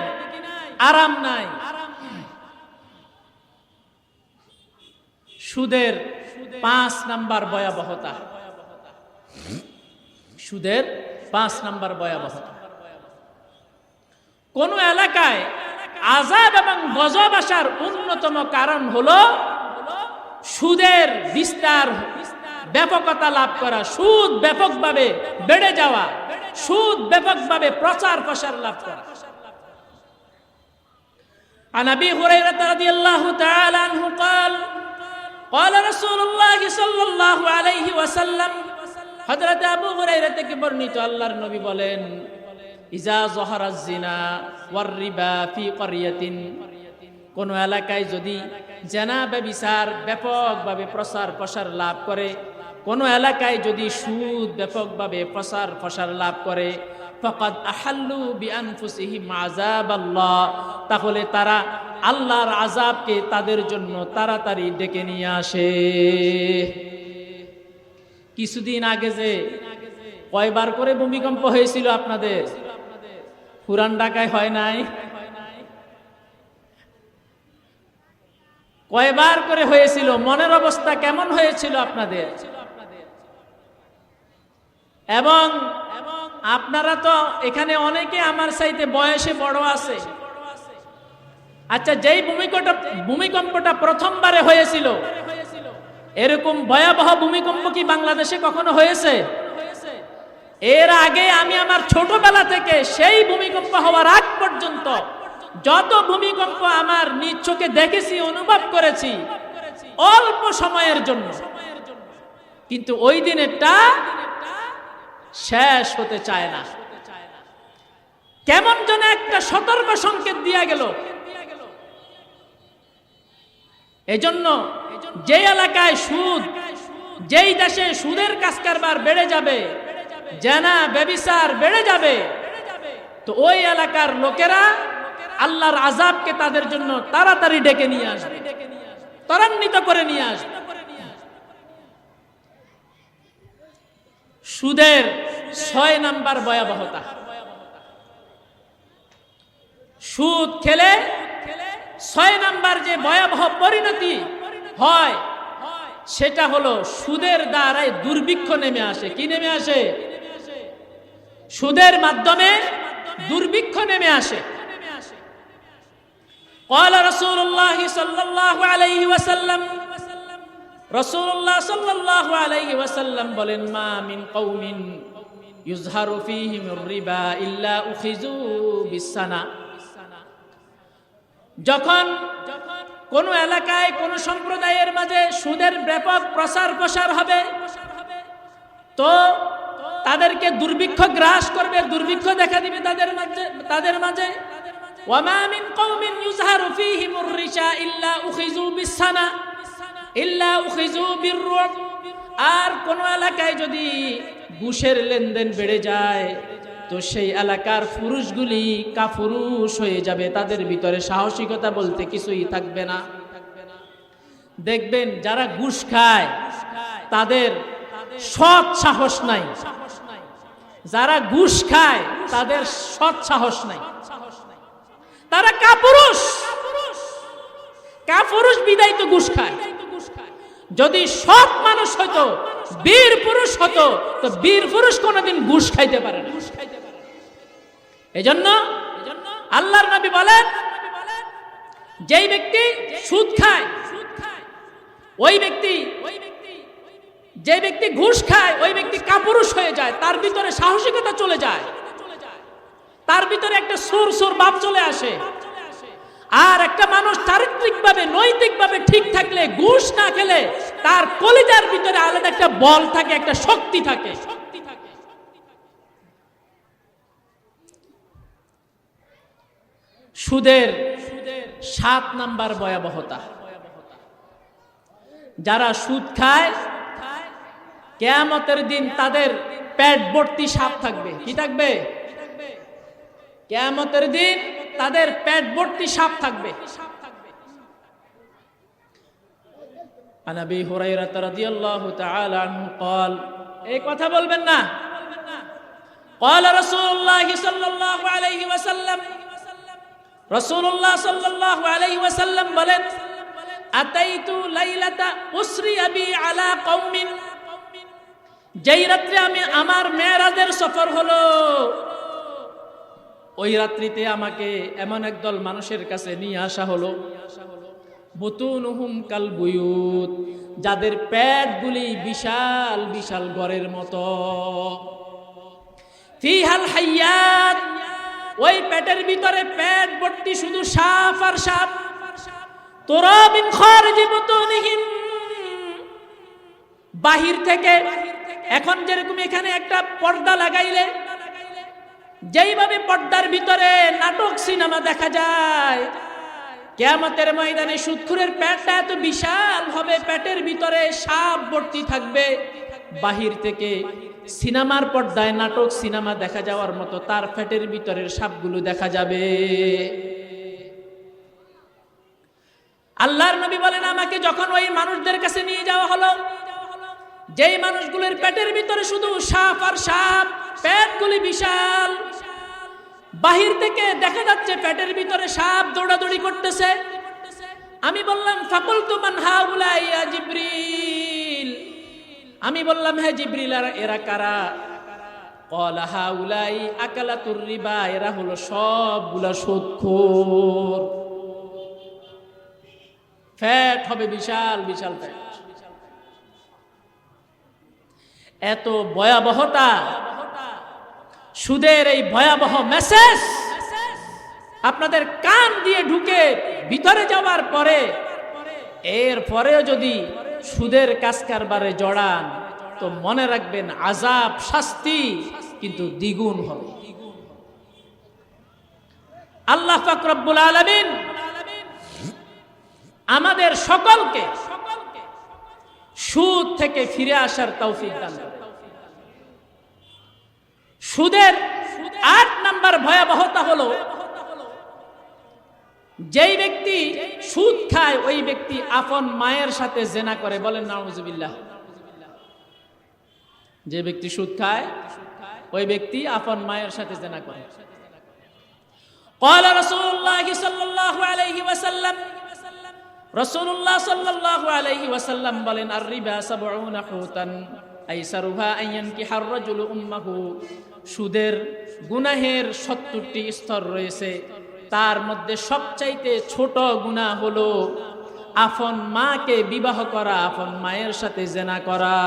আরাম নাই। সুদের 5 নাম্বার ভয়াবহতা, সুদের 5 নাম্বার ভয়াবহতা। কোন এলাকায় আযাব এবং গজব আসার অন্যতম কারণ হলো সুদের বিস্তার, ব্যাপকতা লাভ করা, সুদ ব্যাপকভাবে বেড়ে যাওয়া, সুদ ব্যাপকভাবে প্রচার প্রসার লাভ করা। عن أبي هريرة رضي الله تعالى عنه قال قال رسول الله صلى الله عليه وسلم, হযরত আবু হুরায়রা থেকে বর্ণিত আল্লাহর নবী বলেন ইজা যাহারাজ জিনা ওয়ার রিবা ফি ক্বরিয়াতিন, কোন এলাকায় যদি জেনা ব্যভিচার ব্যাপকভাবে প্রসার প্রসার লাভ করে, কোন এলাকায় যদি সুদ ব্যাপকভাবে প্রসার প্রসার লাভ করে, ফাকাদ আহাল্লু বিআনফুসিহিম আযাবাল্লাহ, তাহলে তারা আল্লাহর আযাবকে তাদের জন্য তাড়াতাড়ি ডেকে নিয়ে আসে। কিছুদিন আগে যে কয়বার করে ভূমিকম্প হয়েছিল আপনাদের? পুরান ঢাকায় হয় নাই? কয়বার করে হয়েছিল? মনের অবস্থা কেমন হয়েছিল আপনাদের? এবং আপনারা তো এখানে অনেকে আমার চাইতে বয়সে বড় আছে। আচ্ছা, যেই ভূমিকম্পটা প্রথমবারে হয়েছিল, এরকম ভয়াবহ ভূমিকম্প কি বাংলাদেশে কখনো হয়েছে? এর আগে আমি আমার ছোটবেলা থেকে সেই ভূমিকম্প হওয়ার আগ পর্যন্ত যত ভূমিকম্প আমার নিজ চোখে দেখেছি, অনুভব করেছি, অল্প সময়ের জন্য, কিন্তু ওই দিনেরটা শেষ হতে চায় না। কেমন যেন একটা সতর্ক সংকেত দিয়া গেল। এজন্য যে এলাকায় সুদ, যেই দেশে সুদের কাজ কারবার বেড়ে যাবে, জেনা ব্যভিচার বেড়ে যাবে, তো ওই এলাকার লোকেরা আল্লাহর আযাবকে তাদের জন্য তাড়াতাড়ি ডেকে নিয়ে আসবে, ত্বরান্বিত করে নিয়ে আসবে। সুদের 6 নাম্বার ভয়াবহতা, সুদ খেলে 6 নাম্বার যে ভয়াবহ পরিণতি হয়, সেটা হলো সুদের দ্বারাই দুর্ভিক্ষ নেমে আসে। কি নেমে আসে? সুদের মাধ্যমে দুর্ভিক্ষ নেমে আসে। قال رسول الله صلى الله عليه وسلم রাসূলুল্লাহ সাল্লাল্লাহু আলাইহি ওয়াসাল্লাম বলেন, মা মিন কওমিন ইউযহারু ফীহিমুর রিবা ইল্লা উখিযু বিসানা। যখন কোন এলাকায় কোন সম্প্রদায়ের মাঝে সুদের ব্যাপক প্রসার হবে, তো তাদেরকে দুর্ভিক্ষ গ্রাস করবে, দুর্ভিক্ষ দেখা দিবে তাদের মাঝে। ওয়ামা মিন কওমিন ইউযহারু ফীহিমুর রিশা ইল্লা উখিযু বিসানা ইল্লা উখিযু বিররুব। আর কোন এলাকায় যদি ঘুষের লেনদেন বেড়ে যায়, তো সেই এলাকার পুরুষগুলি কাপুরুষ হয়ে যাবে, তাদের ভিতরে সাহসিকতা বলতে কিছুই থাকবে না। দেখবেন যারা ঘুষ খায় তাদের সৎ সাহস নাই, যারা ঘুষ খায় তাদের সৎ সাহস নাই, তারা কাপুরুষ বিদায় তো ঘুষ খায়। যদি সৎ মানুষ হতো, বীর পুরুষ হতো, তো বীর পুরুষ কোনোদিন ঘুষ খাইতে পারে না। এজন্য আল্লাহর নবী বলেন, যেই ব্যক্তি সুদ খায় যে ব্যক্তি ঘুষ খায় ওই ব্যক্তি কাপুরুষ হয়ে যায়, তার ভিতরে সাহসিকতা চলে যায়, তার ভিতরে একটা সুর ভাব চলে আসে। আর একটা মানুষ চারিত্রিকভাবে নৈতিকভাবে ঠিক থাকলে, ঘুষ না খেলে, তার কলিজার ভিতরে আলাদা একটা বল থাকে, একটা শক্তি থাকে। সুদের 7 নাম্বার ভয়াবহতা। যারা সুদ খায় কিয়ামতের দিন তাদের পেট ভর্তি সাপ থাকবে। কি থাকবে? কিয়ামতের দিন তাদের পেট ভর্তি সাপ থাকবে। আন আবি হুরায়রা রাদিয়াল্লাহু তাআলা আনহু قال, এই কথা বলবেন না। قال রাসূলুল্লাহ সাল্লাল্লাহু আলাইহি ওয়াসাল্লাম, রাসূলুল্লাহ সাল্লাল্লাহু আলাইহি ওয়াসাল্লাম বলেন, আতাইতু লাইলাতা উসরি আবি আলা কওমিন। যেই রাত্রে আমার মেরাজের সফর হলো, ওই রাত্রিতে আমাকে এমন একদল মানুষের কাছে নিয়ে আসা হলো, বুতুনুহুম কাল বুয়ুত, যাদের পেটগুলি বিশাল বিশাল ঘরের মতো, ফিহাল হাইয়াত, ওই পেটের ভিতরে পেট ভর্তি শুধু সাপ আর সাপ, তুরা মিন খারিজি বুতুনিহিম, বাহির থেকে, এখন যেরকম এখানে একটা পর্দা লাগাইলে যেইভাবে পর্দার ভিতরে নাটক সিনেমা দেখা যায়, কিয়ামতের ময়দানে সুদখোরের পেটটা এত বিশাল হবে, পেটের ভিতরে সাপ ভর্তি থাকবে, বাহির থেকে সিনেমার পর্দায় নাটক সিনেমা দেখা যাওয়ার মতো তার পেটের ভিতরের সাপগুলো দেখা যাবে। আল্লাহর নবী বলেন, আমাকে যখন ওই মানুষদের কাছে নিয়ে যাওয়া হলো, যেই মানুষগুলোর পেটের ভিতরে শুধু সাপ আর সাপ, পেটগুলি বিশাল, বাহির থেকে দেখা যাচ্ছে পেটের ভিতরে সাপ দৌড়াদৌড়ি করতেছে। আমি বললাম, ফাকুলতু মান হাউলাই ইয়া জিবরিল, আমি বললাম, হে জিবরিল, এরা কারা? ক্বালা হাউলাই আকালাতুর রিবা, এরা হলো সবগুলা সুদখোর। পেট হবে বিশাল বিশাল পেট। এত ভয়াবহতা সুদের, এই ভয়াবহ মেসেজ আপনাদের কান দিয়ে ঢুকে ভিতরে যাওয়ার পরে, এর পরেও যদি সুদের কাজ কারবারে জড়ান, তো মনে রাখবেন আযাব, শাস্তি কিন্তু দ্বিগুণ হবে। আল্লাহ পাক রব্বুল আলামিন আমাদের সকলকে সুদ থেকে ফিরে আসার তৌফিক দান করেন। সুদের 8 নাম্বার ভয়াবহতা হলো, যেই ব্যক্তি সুদ খায় ওই ব্যক্তি আপন মায়ের সাথে জিনা করে। বলেন নাউযুবিল্লাহ। যে ব্যক্তি সুদ খায় ওই ব্যক্তি আপন মায়ের সাথে জিনা করে। قال رسول الله صلى الله عليه وسلم, রাসূলুল্লাহ সাল্লাল্লাহু আলাইহি ওয়াসাল্লাম বলেন, আর রিবা সাবউনা হুতান আইসারুহা আইয়ানকিহা আর-রাজুলু উম্মাহু। সুদের গুনাহের 70টি স্তর রয়েছে, তার মধ্যে সবচাইতে ছোট গুনাহ হলো আপন মাকে বিবাহ করা, আপন মায়ের সাথে জিনা করা।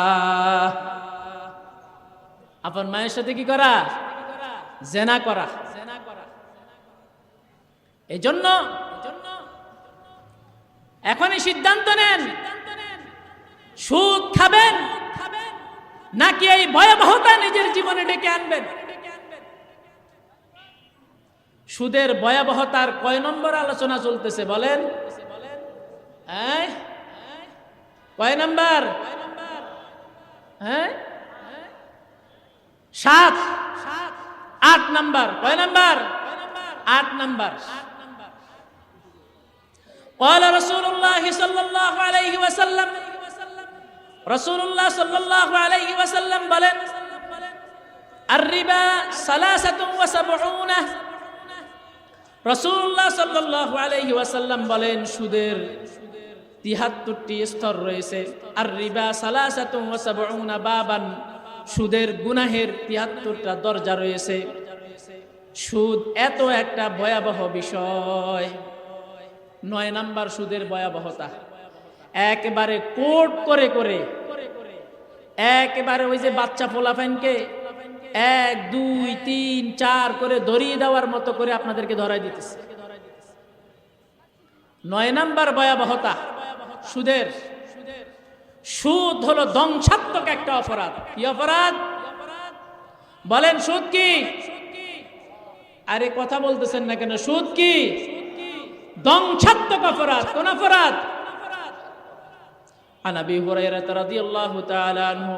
আপন মায়ের সাথে কি করা? জিনা করা। এই জন্য এখনই সিদ্ধান্ত নেন, সুদ খাবেন নাকি এই ভয়াবহতা নিজের জীবনে ডেকে আনবেন। সুদের ভয়াবহতার কয় নম্বর আলোচনা চলতেছে বলেন? কয় নম্বর? 7, 8 নম্বর। কয় নম্বর? 8 নম্বর। قال رسول الله صلى الله عليه وسلم রাসূলুল্লাহ সাল্লাল্লাহু আলাইহি ওয়াসাল্লাম বলেন, আর-রিবা 73। রাসূলুল্লাহ সাল্লাল্লাহু আলাইহি ওয়াসাল্লাম বলেন, সুদের 73টি স্তর রয়েছে। আর-রিবা 73 বাবান, সুদের গুনাহের 73টা দরজা রয়েছে। সুদ এত একটা ভয়াবহ বিষয়। 9 নাম্বার সুদের ভয়াবহতা, একেবারে কোট করে করে, একেবারে ওই যে বাচ্চা পোলাপাইনকে 1, 2, 3, 4 করে ধরিয়ে দেওয়ার মতো করে আপনাদেরকে ধরাই দিতেছে। 9 নাম্বার ভয়াবহতা সুদের। সুদ হলো ধ্বংসাত্মক একটা অপরাধ। কি অপরাধ বলেন? সুদ কি? আরে কথা বলতেছেন না কেন? সুদ কি? ধ্বংসাত্মক অপরাধ। কোন অপরাধ? عن أبي هريرة رضي الله تعالى عنه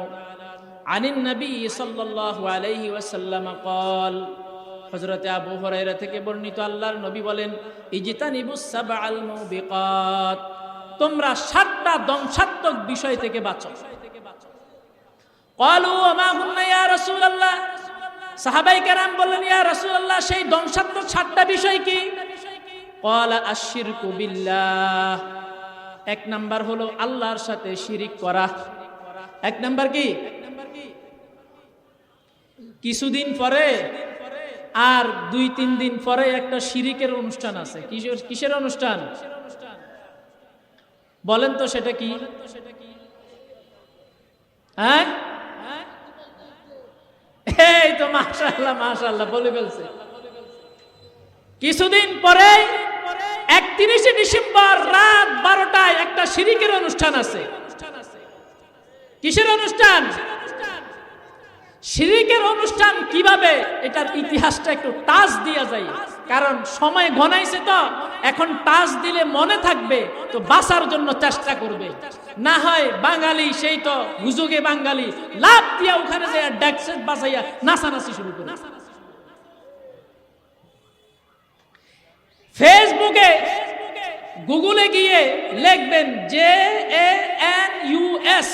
عن النبي صلى الله عليه وسلم قال, হযরত আবু হুরায়রা থেকে বর্ণিত, আল্লাহর নবী বলেন, ইজতানিবুস সাবআল মুবিকাত, তোমরা 7টা ধ্বংসাত্মক বিষয় থেকে বাঁচো। ক্বালু ওয়া মা হুন্না ইয়া রাসূলুল্লাহ, সাহাবায়ে কেরাম বললেন, ইয়া রাসূলুল্লাহ সেই ধ্বংসাত্মক 7টা বিষয় কি? ক্বালা আশ-শিরকু বিল্লাহ, 1 নাম্বার হলো আল্লাহর সাথে শিরিক করা। 1 নাম্বার কি? কিছুদিন পরে আর 2-3 দিন পরে একটা শিরিকের অনুষ্ঠান আছে। কিসের অনুষ্ঠান বলেন তো? সেটা কি? হ্যাঁ, এই তো মাশাআল্লাহ মাশাআল্লাহ বলে ফেলছে। কিছুদিন পরে 31 ডিসেম্বর রাত 12টায় একটা শিরিকের অনুষ্ঠান আছে। কিসের অনুষ্ঠান? শিরিকের অনুষ্ঠান। কিভাবে? এটার ইতিহাসটা একটু টাচ দিয়া যায়, কারণ সময় ঘনাইছে তো। এখন টাচ দিলে মনে থাকবে, তো বাঁচার জন্য চেষ্টা করবে। না হয় বাঙালি সেই তো হুজুগে বাঙালি লাভ দিয়া ওখানে যায় ডেক্সেট বাজাইয়া নাচানাচি শুরু করে। ফেসবুকে গুগলে গিয়ে লিখবেন JANUS,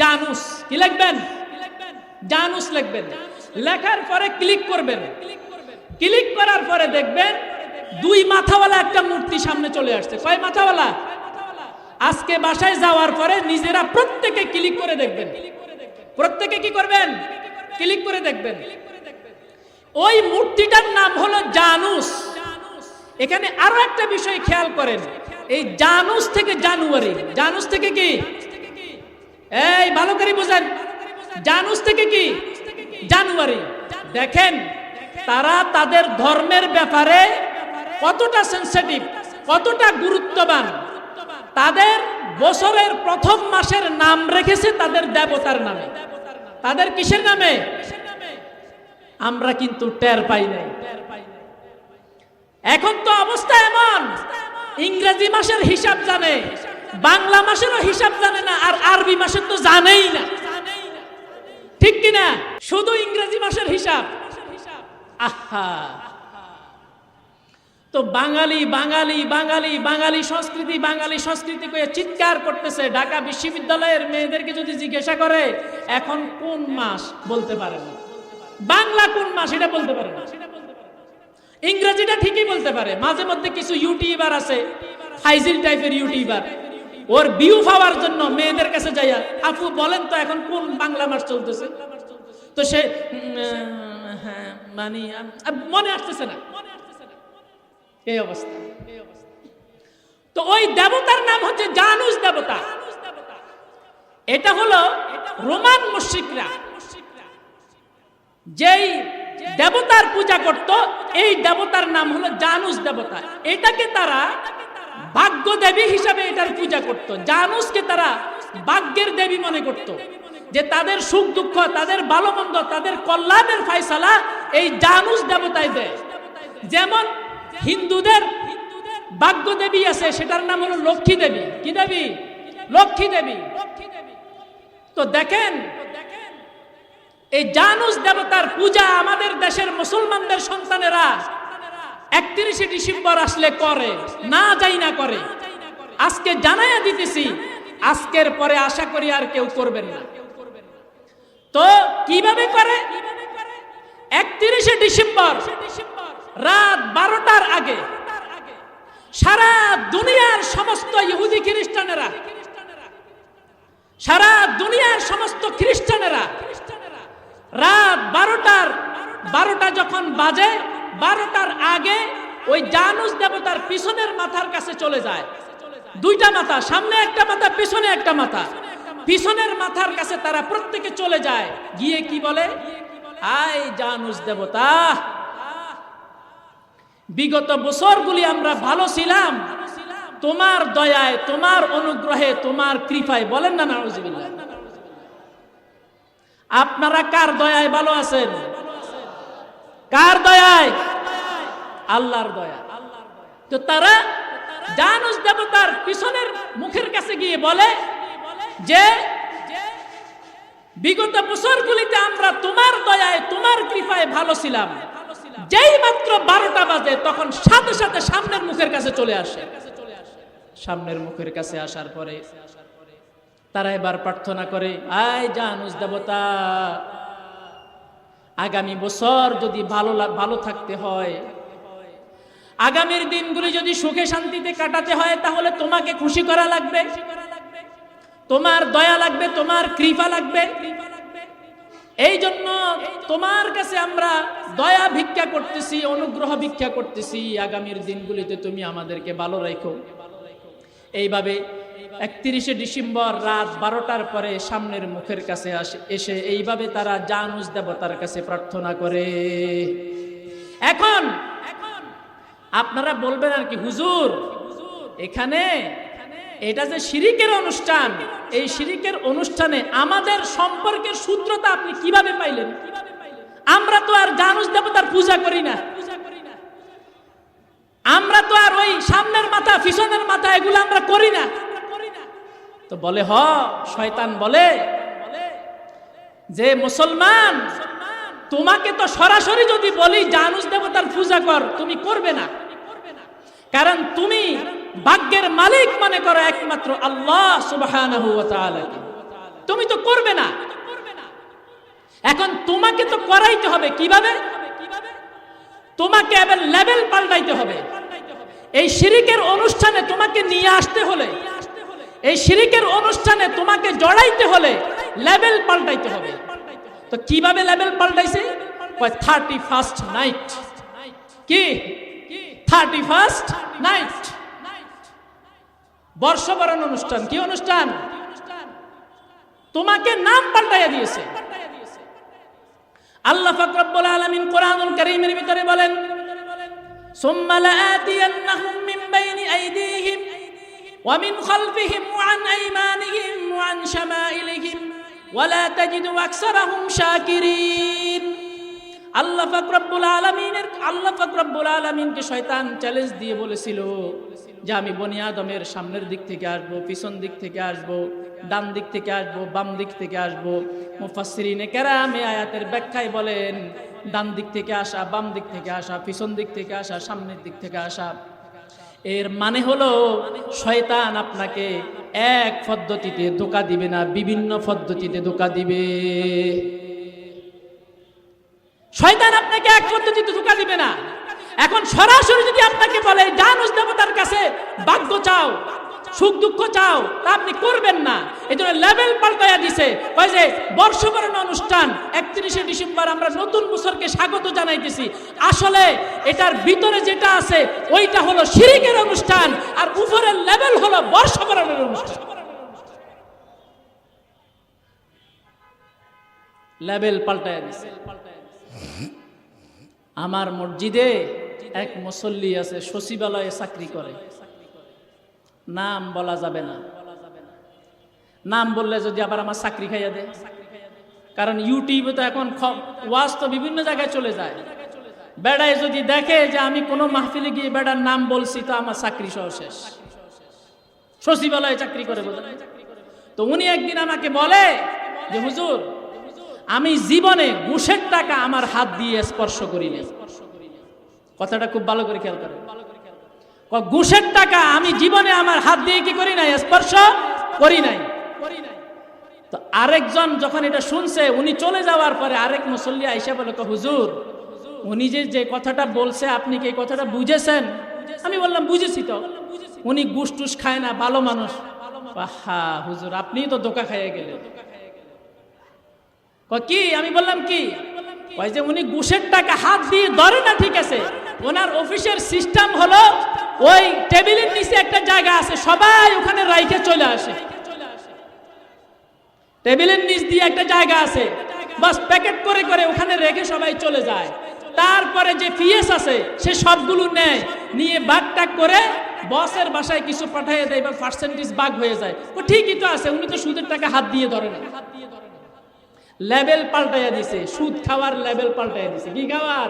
জানুস। কি লিখবেন? জানুস লিখবেন। লেখার পরে ক্লিক করবেন। ক্লিক করার পরে দেখবেন 2 মাথাওয়ালা একটা মূর্তি সামনে চলে আসছে। কয় মাথাওয়ালা? আজকে বাসায় যাওয়ার পরে নিজেরা প্রত্যেকে ক্লিক করে দেখবেন। প্রত্যেকে কি করবেন? ক্লিক করে দেখবেন। ওই মূর্তিটার নাম হলো জানুস। এখানে আরো একটা বিষয় খেয়াল করেন, এই জানুস থেকে জানুয়ারি, জানুস থেকে কি? এই ভালো করে বুঝেন, জানুস থেকে কি? জানুয়ারি। দেখেন তারা তাদের ধর্মের ব্যাপারে কতটা সেনসিটিভ, কতটা গুরুত্ববান। তাদের বছরের প্রথম মাসের নাম রেখেছে তাদের দেবতার নামে। তাদের কিসের নামে? আমরা কিন্তু টের পাই নাই। এখন তো অবস্থা এমন, ইংরেজি মাসের হিসাব জানে, বাংলা মাসেরও হিসাব জানে না, আর আরবি মাসের তো জানেই না। ঠিক কিনা? শুধু ইংরেজি মাসের হিসাব। আহা, তো বাঙালি বাঙালি বাঙালি বাঙালি সংস্কৃতি বাঙালি সংস্কৃতি করে চিৎকার করতেছে। ঢাকা বিশ্ববিদ্যালয়ের মেয়েদেরকে যদি জিজ্ঞাসা করে এখন কোন মাস, বলতে পারে না। বাংলা কোন মাস এটা বলতে পারে না। ইংরেজিটা ঠিকই বলতে পারে, মাঝে মধ্যে কিছু ইউটিউবার আছে ফাইজিল টাইপের ইউটিউবার, ওর ভিউ পাওয়ার জন্য মেয়েদের কাছে যাইয়া আপু বলেন তো এখন কোন বাংলা মাস চলতেছে, তো সে হ্যাঁ মানে মনে আসতেছে না, এই অবস্থা। তো ওই দেবতার নাম হচ্ছে জানুস দেবতা। এটা হলো রোমান মুশরিকরা যেই দেবতার পূজা করত, এই দেবতার নাম হলো জানুস দেবতা। এটাকে তারা ভাগ্য দেবী হিসাবে এটার পূজা করত। জানুসকে তারা ভাগ্যের দেবী মনে করত, যে তাদের সুখ দুঃখ, তাদের ভালো মন্দ, তাদের কল্যাণের ফয়সালা এই জানুস দেবতাই দেয়। যেমন হিন্দুদের ভাগ্য দেবী আছে, সেটার নাম হলো লক্ষ্মী দেবী। কি দেবী? লক্ষ্মী দেবী। তো দেখেন এই জানুস দেবতার পূজা আমাদের দেশের মুসলমানদের সন্তানেরা 31শে ডিসেম্বর আসলে করে না, যাই না করে। আজকে জানাইয়া দিতেছি, আজকের পরে আশা করি আর কেউ করবেন না। তো কিভাবে করে? 31শে ডিসেম্বর রাত 12টার আগে সারা দুনিয়ার সমস্ত ইহুদি খ্রিস্টানেরা, সারা দুনিয়ার সমস্ত খ্রিস্টানেরা রাত 12টা যখন বাজে, 12টার আগে ওই জানুস দেবতার পিছনের মাথার কাছে চলে যায়। দুইটা মাথা, সামনে একটা মাথা, পিছনে একটা মাথা। পিছনের মাথার কাছে তারা প্রত্যেকে চলে যায়, গিয়ে কি বলে, আয় জানুস দেবতা, বিগত বছরগুলি আমরা ভালো ছিলাম, তোমার দয়ায়, তোমার অনুগ্রহে, তোমার কৃপায়। বলেন না নাউজুবিল্লাহ। আপনারা কার দয়ায় ভালো আছেন? কার দয়ায়? আল্লাহর দয়া। তো তারা জানুস দেবতার পিছনের মুখের কাছে গিয়ে বলে যে বিগত বছরগুলিতে আমরা তোমার দয়ায়, তোমার কৃপায় ভালো ছিলাম। যেই মাত্র 12টা বাজে তখন সাথে সাথে সামনের মুখের কাছে চলে আসে। সামনের মুখের কাছে আসার পরে তারা এবার প্রার্থনা করে, আয় জানুস দেবতা, আগামী বছর যদি ভালো থাকতে হয়, আগামীর দিনগুলি যদি সুখে শান্তিতে কাটাতে হয়, তাহলে তোমাকে খুশি করা লাগবে, তোমার দয়া লাগবে, তোমার কৃপা লাগবে। এই জন্য তোমার কাছে আমরা দয়া ভিক্ষা করতেছি, অনুগ্রহ ভিক্ষা করতেছি, আগামীর দিনগুলিতে তুমি আমাদেরকে ভালো রাখো। এইভাবে 31শে ডিসেম্বর রাত 12টার পরে সামনের মুখের কাছে এসে এইভাবে তারা জানুস দেবতার কাছে প্রার্থনা করে। এখন আপনারা বলবেন আর কি, হুজুর এখানে এটা যে শিরিকের অনুষ্ঠান, এই শিরিকের অনুষ্ঠানে আমাদের সম্পর্কের সূত্রতা আপনি কিভাবে পাইলেন? আমরা তো আর জানুস দেবতার পূজা করি না, আমরা তো আর ওই সামনের মাথা পিছনের মাথা এগুলো আমরা করি না। তো বলে, শয়তান বলে যে মুসলমান, তোমাকে তো সরাসরি যদি বলি জানুস দেবতার পূজা কর, তুমি করবে না, কারণ তুমি ভাগ্যের মালিক মনে করো একমাত্র আল্লাহ সুবহানাহু ওয়া তাআলা, তুমি তো করবে না। এখন তোমাকে তো করাইতে হবে, কিভাবে? তোমাকে এবার লেভেল পাল্টাইতে হবে। এই শিরিকের অনুষ্ঠানে তোমাকে নিয়ে আসতে হলে, এই শিরিকের অনুষ্ঠানে তোমাকে জড়াইতে হলে লেভেল পাল্টাইতে হবে। তো কিভাবে লেভেল পাল্টাইছে? 31st night. কি 31st নাইট? বর্ষবরণ অনুষ্ঠান। কি অনুষ্ঠান? তোমাকে নাম পাল্টাইয়া দিয়েছে। আল্লাহ পাক রব্বুল আলামিন কোরআনুল কারীমের ভিতরে বলেন, সুম্মা লাআতিয়ান্নাহুম মিন বাইনি আইদিহিম ওয়া মিন খালফিহিম ওয়া আন আইমানিহিম ওয়া আন শামাইলিহিম ওয়া লা তাজিদু আকসারাহুম শাকিরিন। আল্লাহ পাক রব্বুল আলামিনকে শয়তান চ্যালেঞ্জ দিয়ে বলেছিল যে আমি বনি আদমের সামনের দিক থেকে আসবো, পিছন দিক থেকে আসবো, ডান দিক থেকে আসবো, বাম দিক থেকে আসবো। মুফাসসিরিনে কেরাম এই আয়াতের ব্যাখ্যায় বলেন, ডান দিক থেকে আসা, বাম দিক থেকে আসা, পিছন দিক থেকে আসা, সামনের দিক থেকে আসা, এর মানে হলো শয়তান আপনাকে এক পদ্ধতিতে ধোঁকা দিবে না, বিভিন্ন পদ্ধতিতে ধোঁকা দিবে। শয়তান আপনাকে এক পদ্ধতিতে ধোঁকা দিবে না। এখন সরাসরি যদি আপনাকে বলে জানুস দেবতার কাছে ভাগ্য চাও, সুখ দুঃখ চাও, তা আপনি করবেন না। এই জন্য লেভেল পাল্টাইয়া দিছে। ওই যে বর্ষবরণ অনুষ্ঠান 31শে ডিসেম্বর আমরা নতুন বছরকে স্বাগত জানাইতেছি, আসলে এটার ভিতরে যেটা আছে ওইটা হলো শিরকের অনুষ্ঠান, আর উপরের লেভেল হলো বর্ষবরণের অনুষ্ঠান। লেভেল পাল্টাইয়া দিছে। আমার মসজিদে এক মুসল্লি আছে, সচিবালয়ে চাকরি করে, নাম বলা যাবে না। নাম বললে যদি আবার আমার চাকরি খাইয়া দেয়, কারণ ইউটিউবে তো এখন ওয়াজ তো বিভিন্ন জায়গায় চলে যায়। বেড়ায় যদি দেখে যে আমি কোনো মাহফিলে গিয়ে বেড়ার নাম বলছি, তো আমার চাকরি সহ শেষ। সচিবালয়ে চাকরি করে বলে। তো উনি একদিন আমাকে বলে যে হুজুর, আমি জীবনে ঘুষের টাকা আমার হাত দিয়ে স্পর্শ করি নাই। কথাটা খুব ভালো করে খেয়াল করেন। ঘুষের টাকা আমি জীবনে আমার হাত দিয়ে কি করি নাই, স্পর্শ করি নাই। তো আরেকজন যখন এটা শুনছে, উনি চলে যাওয়ার পরে আরেক মুসল্লি আইসা বলে, হুজুর, উনি যে কথাটা বলছে আপনি কি এই কথাটা বুঝেছেন? আমি বললাম বুঝেছি তো। উনি ঘুষ টুস খায় না, ভালো মানুষ। হা হুজুর, আপনি তো ধোঁকা খাইয়ে গেলেন। কি? আমি বললাম কি? ওই যে উনি ঘুষের টাকা হাত দিয়ে ধরে না, ঠিক আছে, ওনার অফিসের সিস্টেম হলো ওই টেবিলের নিচে একটা জায়গা আছে, সবাই ওখানে রাইখে চলে আসে। টেবিলের নিচ দিয়ে একটা জায়গা আছে, বাস প্যাকেট করে করে ওখানে রেখে সবাই চলে যায়। তারপরে যে পিএস আছে সে সবগুলো নেয়, নিয়ে ভাগটাগ করে বসের বাসায় কিছু পাঠিয়ে দেয়, বা পার্সেন্টেজ ভাগ হয়ে যায়। ও ঠিকই তো আছে, উনি তো সুদের টাকা হাত দিয়ে ধরে না। লেভেল পাল্টাইয়া দিছে, সুদ খাওয়ার লেভেল পাল্টাইয়া দিছে। কি খাওয়ার?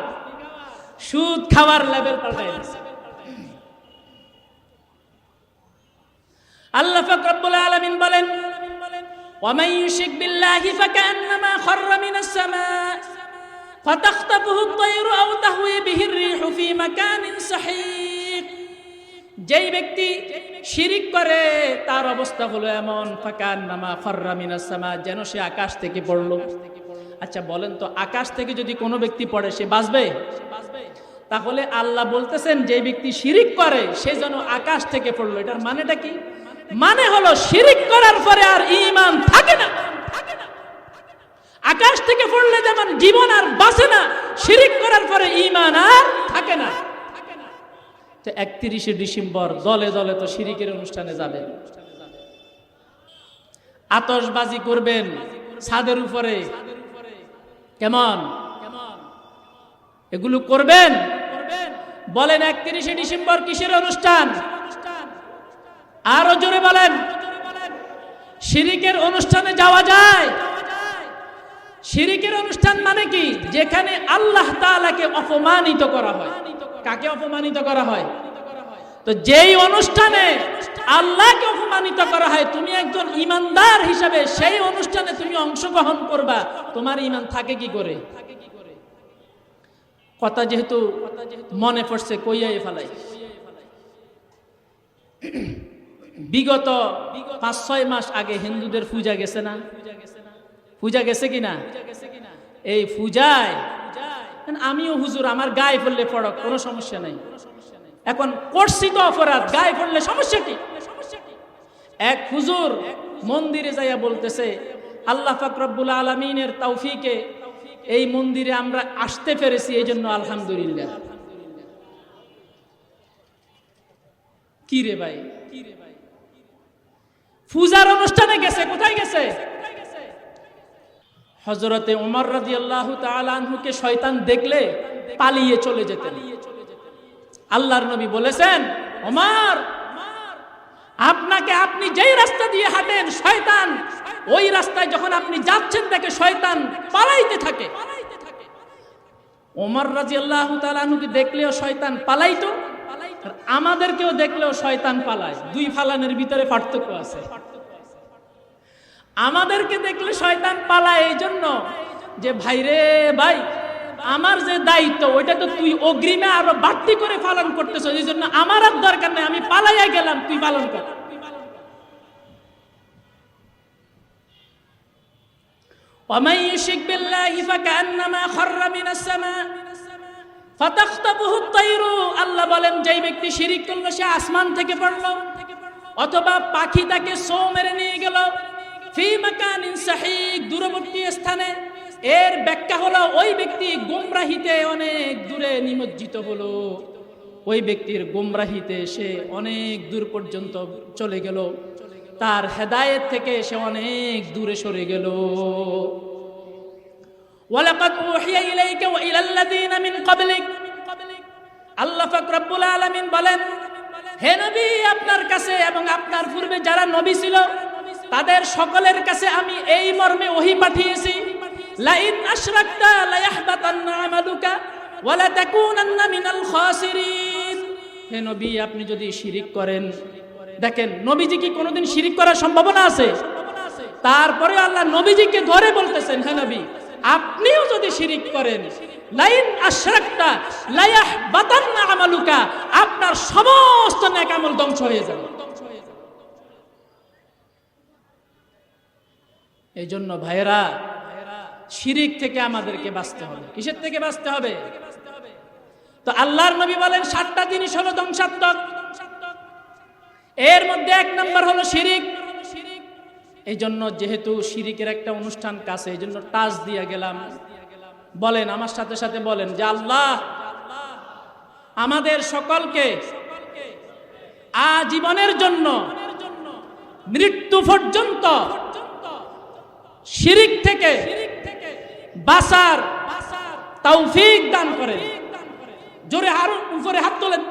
সুদ খাওয়ার লেভেল পাল্টাইয়া দিছে। আল্লাহ পাক রব্বুল আলামিন বলেন, ওয়া মান ইউশরিক বিল্লাহি ফাকান্নামা খাররা মিনাস সামা ফাতাখতাফুহু আত-তায়রু আও তাহওয়ি বিহি আর-রিহু ফি মাকানিন সাহিক। যেই ব্যক্তি শিরিক করে তার অবস্থা হলো এমন, ফাকান্নামা খাররা মিনাস সামা, যেন সে আকাশ থেকে পড়লো। আচ্ছা বলেন তো, আকাশ থেকে যদি কোনো ব্যক্তি পড়ে সে বাঁচবে? তাহলে আল্লাহ বলতেছেন যে ব্যক্তি শিরিক করে সে যেন আকাশ থেকে পড়লো। এটার মানেটা কি? মানে হলো শিরিক করার পরে আর ঈমান থাকে না। আকাশ থেকে পড়লে যেমন জীবন আর বাঁচে না, শিরিক করার পরে ঈমান আর থাকে না। তো 31শে ডিসেম্বর দলে দলে তো শিরিকের অনুষ্ঠানে যাবেন, আতশবাজি করবেন ছাদের উপরে, কেমন এগুলো করবেন? বলেন 31শে ডিসেম্বর কিসের অনুষ্ঠান? আরো জোরে বলেন। শিরিকের অনুষ্ঠানে যাওয়া যায়? শিরিকের অনুষ্ঠান মানে কি? যেখানে আল্লাহ তাআলাকে অপমানিত করা হয়। কাকে অপমানিত করা হয়? তো যেই অনুষ্ঠানে আল্লাহকে অপমানিত করা হয়, তুমি একজন ইমানদার হিসাবে সেই অনুষ্ঠানে তুমি অংশগ্রহণ করবা, তোমার ঈমান থাকে কি করে? কথা যেহেতু মনে পড়ছে কইয়াই ফেলাই। বিগত 5-6 মাস আগে হিন্দুদের পূজা গেছে না? পূজা গেছে কিনা? এই পূজায় আমিও হুজুর, আমার গায়ে পড়লে পড়ক, কোনো সমস্যা নাই। এখন করছি তো অপরাধ, গায়ে পড়লে সমস্যা কি? এক হুজুর মন্দিরে যাইয়া বলতেছে, আল্লাহ পাক রব্বুল আলামিনের তৌফিকে এই মন্দিরে আমরা আসতে পেরেছি, এই জন্য আলহামদুলিল্লাহ। কি রে ভাই? পূজার অনুষ্ঠানে গেছে, কোথায় গেছে? হযরতে ওমর রাদিয়াল্লাহু তাআলা আনহুকে শয়তান দেখলে পালিয়ে চলে যেতেন। আল্লাহর নবী বলেছেন, ওমর, আপনাকে আপনি যেই রাস্তা দিয়ে হাঁটেন শয়তান ওই রাস্তায় যখন আপনি যাচ্ছেন দেখে শয়তান পালাইতে থাকে। ওমর রাদিয়াল্লাহু তাআলা আনহুকে দেখলেও শয়তান পালাইতো, আর আমাদেরকেও দেখলেও শয়তান পালায়। দুই ফালানের ভিতরে পার্থক্য আছে। আমাদেরকে দেখলে শয়তান পালায় এই জন্য যে ভাইরে ভাই, আমার যে দায়িত্ব ওইটা তো তুই অগ্রিমে আরো বাড়তি করে পালন করতেছ, এই জন্য আমার আর দরকার নেই, আমি পালাইয়া গেলাম, তুই পালন কর। ومن يشرك بالله فكأنما خر من السماء ফাতাখতাবুহু তাইরু, আল্লাহ বলেন যেই ব্যক্তি শিরিক করলো সে আসমান থেকে পড়লো, অথবা পাখি তাকে ছো মেরে নিয়ে গেল ফি মাকানিন সাহিক, দূরবর্তী স্থানে। এর ব্যাখ্যা হলো ওই ব্যক্তি গুমরাহিতে অনেক দূরে নিমজ্জিত হলো, ওই ব্যক্তির গুমরাহিতে সে অনেক দূর পর্যন্ত চলে গেল, তার হেদায়েত থেকে সে অনেক দূরে সরে গেল। ওয়ালাকাদ উহিয়া ইলাইকা ওয়া ইলাল্লাযীনা মিন ক্বাবলিক, আল্লাহ পাক রব্বুল আলামিন বলেন, হে নবী, আপনার কাছে এবং আপনার পূর্বে যারা নবী ছিল তাদের সকলের কাছে আমি এই মর্মে ওহী পাঠিয়েছি, লা ইন আশরাকতা লা ইয়াহবাতান্না আমালুকা ওয়া লা তাকুনান্না মিনাল খাসিরিন। হে নবী, আপনি যদি শিরিক করেন, দেখেন নবীজি কি কোনোদিন শিরিক করার সম্ভাবনা আছে? তারপরে আল্লাহ নবীজিকে ধরে বলতেছেন, হে নবী, আপনিও যদি শিরিক করেন, লাইন আশরাকতা লা ইয়াহবাতান্না আমালুকা, আপনার সমস্ত নেক আমল ধ্বংস হয়ে যাবে। এই জন্য ভাইরা, শিরিক থেকে আমাদেরকে বাঁচতে হবে। কিসের থেকে বাঁচতে হবে? তো আল্লাহর নবী বলেন 7টা জিনিস হলো ধ্বংসাত্মক। এর মধ্যে 1 নম্বর হলো শিরিক। এই জন্য যেহেতু শিরিকের একটা অনুষ্ঠান কাছে, এই জন্য টাচ দিয়ে গেলাম। বলেন আমার সাথে সাথে বলেন যে আল্লাহ আমাদের সকলকে আজীবনের জন্য মৃত্যু পর্যন্ত শিরিক থেকে বাঁচার তৌফিক দান করেন। জোরে আরো উপরে হাত তোলেন,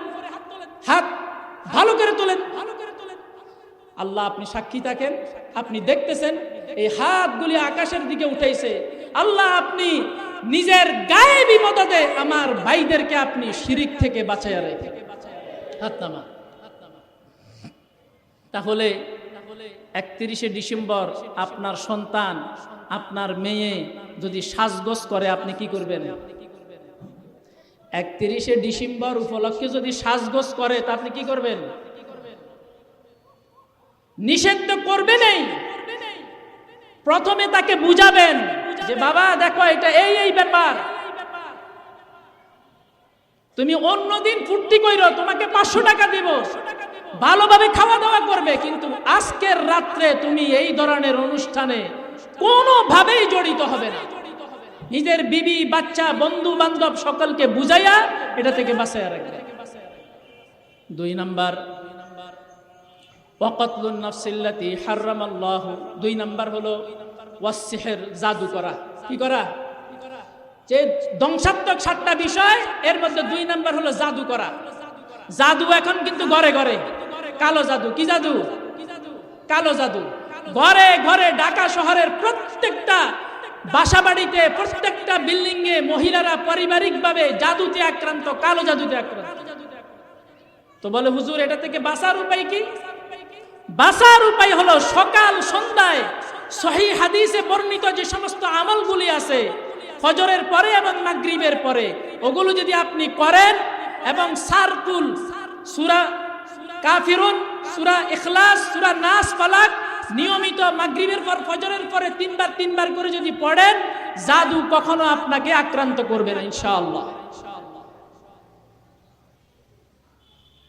হাত ভালো করে তোলেন। আল্লাহ আপনি সাক্ষী থাকেন, আপনি দেখতেছেন এই হাতগুলি আকাশের দিকে উঠাইছে। আল্লাহ আপনি নিজের গায়েবী মদদে আমার ভাইদেরকে আপনি শিরিক থেকে বাঁচাইয়া রেখে। হাত নামা। তাহলে 31শে ডিসেম্বর আপনার সন্তান, আপনার মেয়ে যদি সাজগোজ করে, আপনি কি করবেন? 31শে ডিসেম্বর উপলক্ষে যদি সাজগোজ করে, তা আপনি কি করবেন? নিষেধ তো করবেনই, প্রথমে তাকে বুঝাবেন যে বাবা দেখো এটা এই ব্যাপার, তুমি অন্যদিন ফুর্তি কইরো, তোমাকে 500 টাকা দিব, ভালোভাবে খাওয়া দাওয়া করবে, কিন্তু আজকের রাত্রে তুমি এই ধরনের অনুষ্ঠানে কোনোভাবেই জড়িত হবে না। নিজের বিবি, বাচ্চা, বন্ধু বান্ধব সকলকে বুঝাইয়া এটা থেকে বাঁচাইয়া রাখবে। 2 নাম্বার ওয়াকাতলুন নাফসিল্লাতী হারামাল্লাহু। 2 নাম্বার হলো ওয়াসসিহর, জাদু করা। কি করা? যে ধ্বংসাত্মক 7টা বিষয়, এর মধ্যে 2 নাম্বার হলো জাদু করা। জাদু এখন কিন্তু ঘরে ঘরে, কালো জাদু। কি জাদু? কালো জাদু। ঘরে ঘরে, ঢাকা শহরের প্রত্যেকটা বাসা বাড়িতে, প্রত্যেকটা বিল্ডিং এ মহিলারা পারিবারিকভাবে জাদুতে আক্রান্ত, কালো জাদুতে আক্রান্ত। তো বলে হুজুর এটা থেকে বাঁচার উপায় কি? বাঁচার উপায় হলো সকাল সন্ধ্যায় সহিহ হাদিসে বর্ণিত যে সমস্ত আমলগুলি আছে ফজরের পরে এবং মাগরিবের পরে, ওগুলো যদি আপনি করেন এবং সারকুল সূরা কাফিরুন, সূরা ইখলাস, সূরা নাস, ফালাক নিয়মিত মাগরিবের পর ফজরের পরে 3 বার করে যদি পড়েন, জাদু কখনো আপনাকে আক্রান্ত করবে না ইনশাআল্লাহ।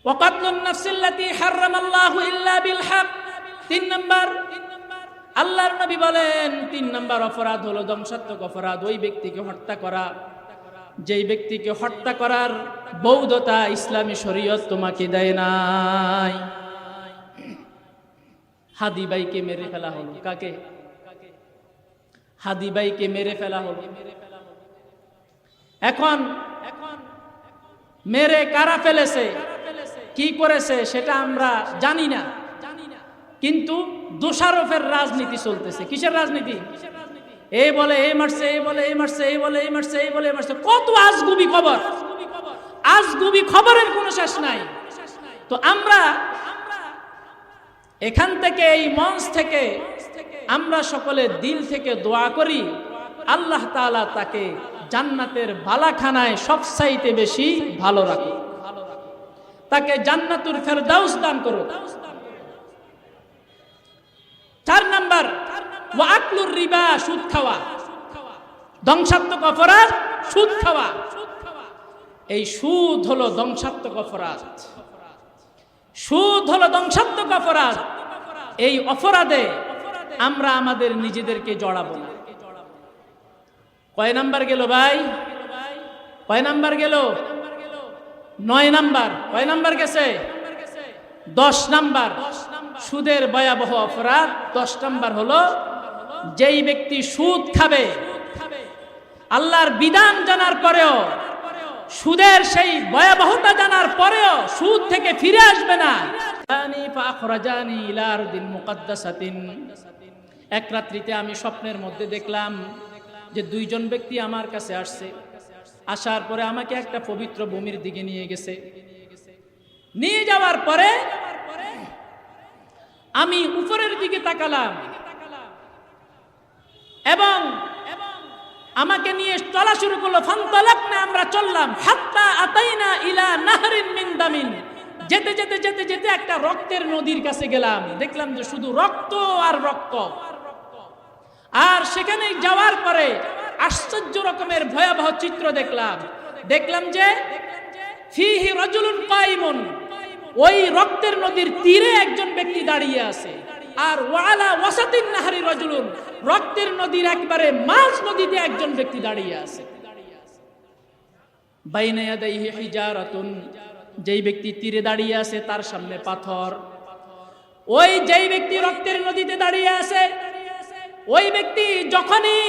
ওয়াকাতলুন নাফসিল্লাতী হারামাল্লাহু ইল্লা বিল হক। 3 নাম্বার আল্লাহর নবী বলেন 3 নাম্বার অপরাধ হলো ধ্বংসাত্মক অপরাধ, ওই ব্যক্তিকে হত্যা করা, যেই ব্যক্তিকে হত্যা করার বৈধতা ইসলামী শরীয়ত তোমাকে দেয় নাই। হাদি ভাইকে মেরে ফেলা হলো। কাকে? হাদি ভাইকে মেরে ফেলা হলো। এখন মেরে কারা ফেলেছে, কি করেছে সেটা আমরা জানি না, কিন্তু দোষারোপের রাজনীতি চলতেছে। কিসের রাজনীতি? এই বলে এই মারছে, এই বলে এই মারছে, এই বলে এই মারছে, এই বলে এই মারছে। কত আজগুবি খবর, আজগুবি খবরের কোনো শেষ নাই। তো আমরা এখান থেকে, এই মঞ্চ থেকে আমরা সকলে দিল থেকে দোয়া করি, আল্লাহ তাআলা তাকে জান্নাতের বালাখানায় সবচাইতে বেশি ভালো রাখুক, তাকে জান্নাতুল ফেরদাউস দান করুক। 4 নাম্বার ওয়া আকলুর রিবা, সুদ খাওয়া। ধ্বংসাত্মক অপরাধ সুদ খাওয়া। এই সুদ হলো ধ্বংসাত্মক অপরাধ, সুদ হলো ধ্বংসাত্মক অপরাধ। এই অপরাধে আমরা আমাদের নিজেদেরকে জড়াবো না। কয় নাম্বার গেল ভাই? কয় নাম্বার গেল? 9 নাম্বার। কয় নাম্বার গেছে? 10 নাম্বার। সুদের ভয়াবহ অপরাধ 10 নাম্বার হলো, যেই ব্যক্তি সুদ খাবে, আল্লাহর বিধান জানার পরেও, সুদের সেই ভয়াবহতা জানার পরেও সুদ থেকে ফিরে আসবে না। এক রাত্রিতে আমি স্বপ্নের মধ্যে দেখলাম যে 2 জন ব্যক্তি আমার কাছে আসছে, আসার পরে আমাকে একটা পবিত্র ভূমির দিকে নিয়ে গেছে। নিয়ে যাওয়ার পরে আমি উপরের দিকে তাকালাম এবং আমাকে নিয়ে চলা শুরু করলো। ফান্তালাকনা, আমরা চললাম। হাত্তা আতাইনা ইলা নাহরিন মিন দামিন, যেতে যেতে যেতে যেতে একটা রক্তের নদীর কাছে গেলাম। দেখলাম যে শুধু রক্ত আর রক্ত। আর সেখানে যাওয়ার পরে আশ্চর্য রকমের ভয়াবহ চিত্র দেখলাম যে ফিহি রাজুলুন কাইমুন, ওই রক্তের নদীর তীরে একজন ব্যক্তি দাঁড়িয়ে আছে। আর ওয়ালা ওয়াসাতিন নাহরি রাজুলুন, রক্তের নদীর একবারে মাঝ নদীতে একজন ব্যক্তি দাঁড়িয়ে আছে। বাইনা ইয়াদাইহি হিজারাতুন, যেই ব্যক্তি তীরে দাঁড়িয়ে আছে তার সামনে পাথর। ওই যেই ব্যক্তি রক্তের নদীতে দাঁড়িয়ে আছে, ওই ব্যক্তি যখনই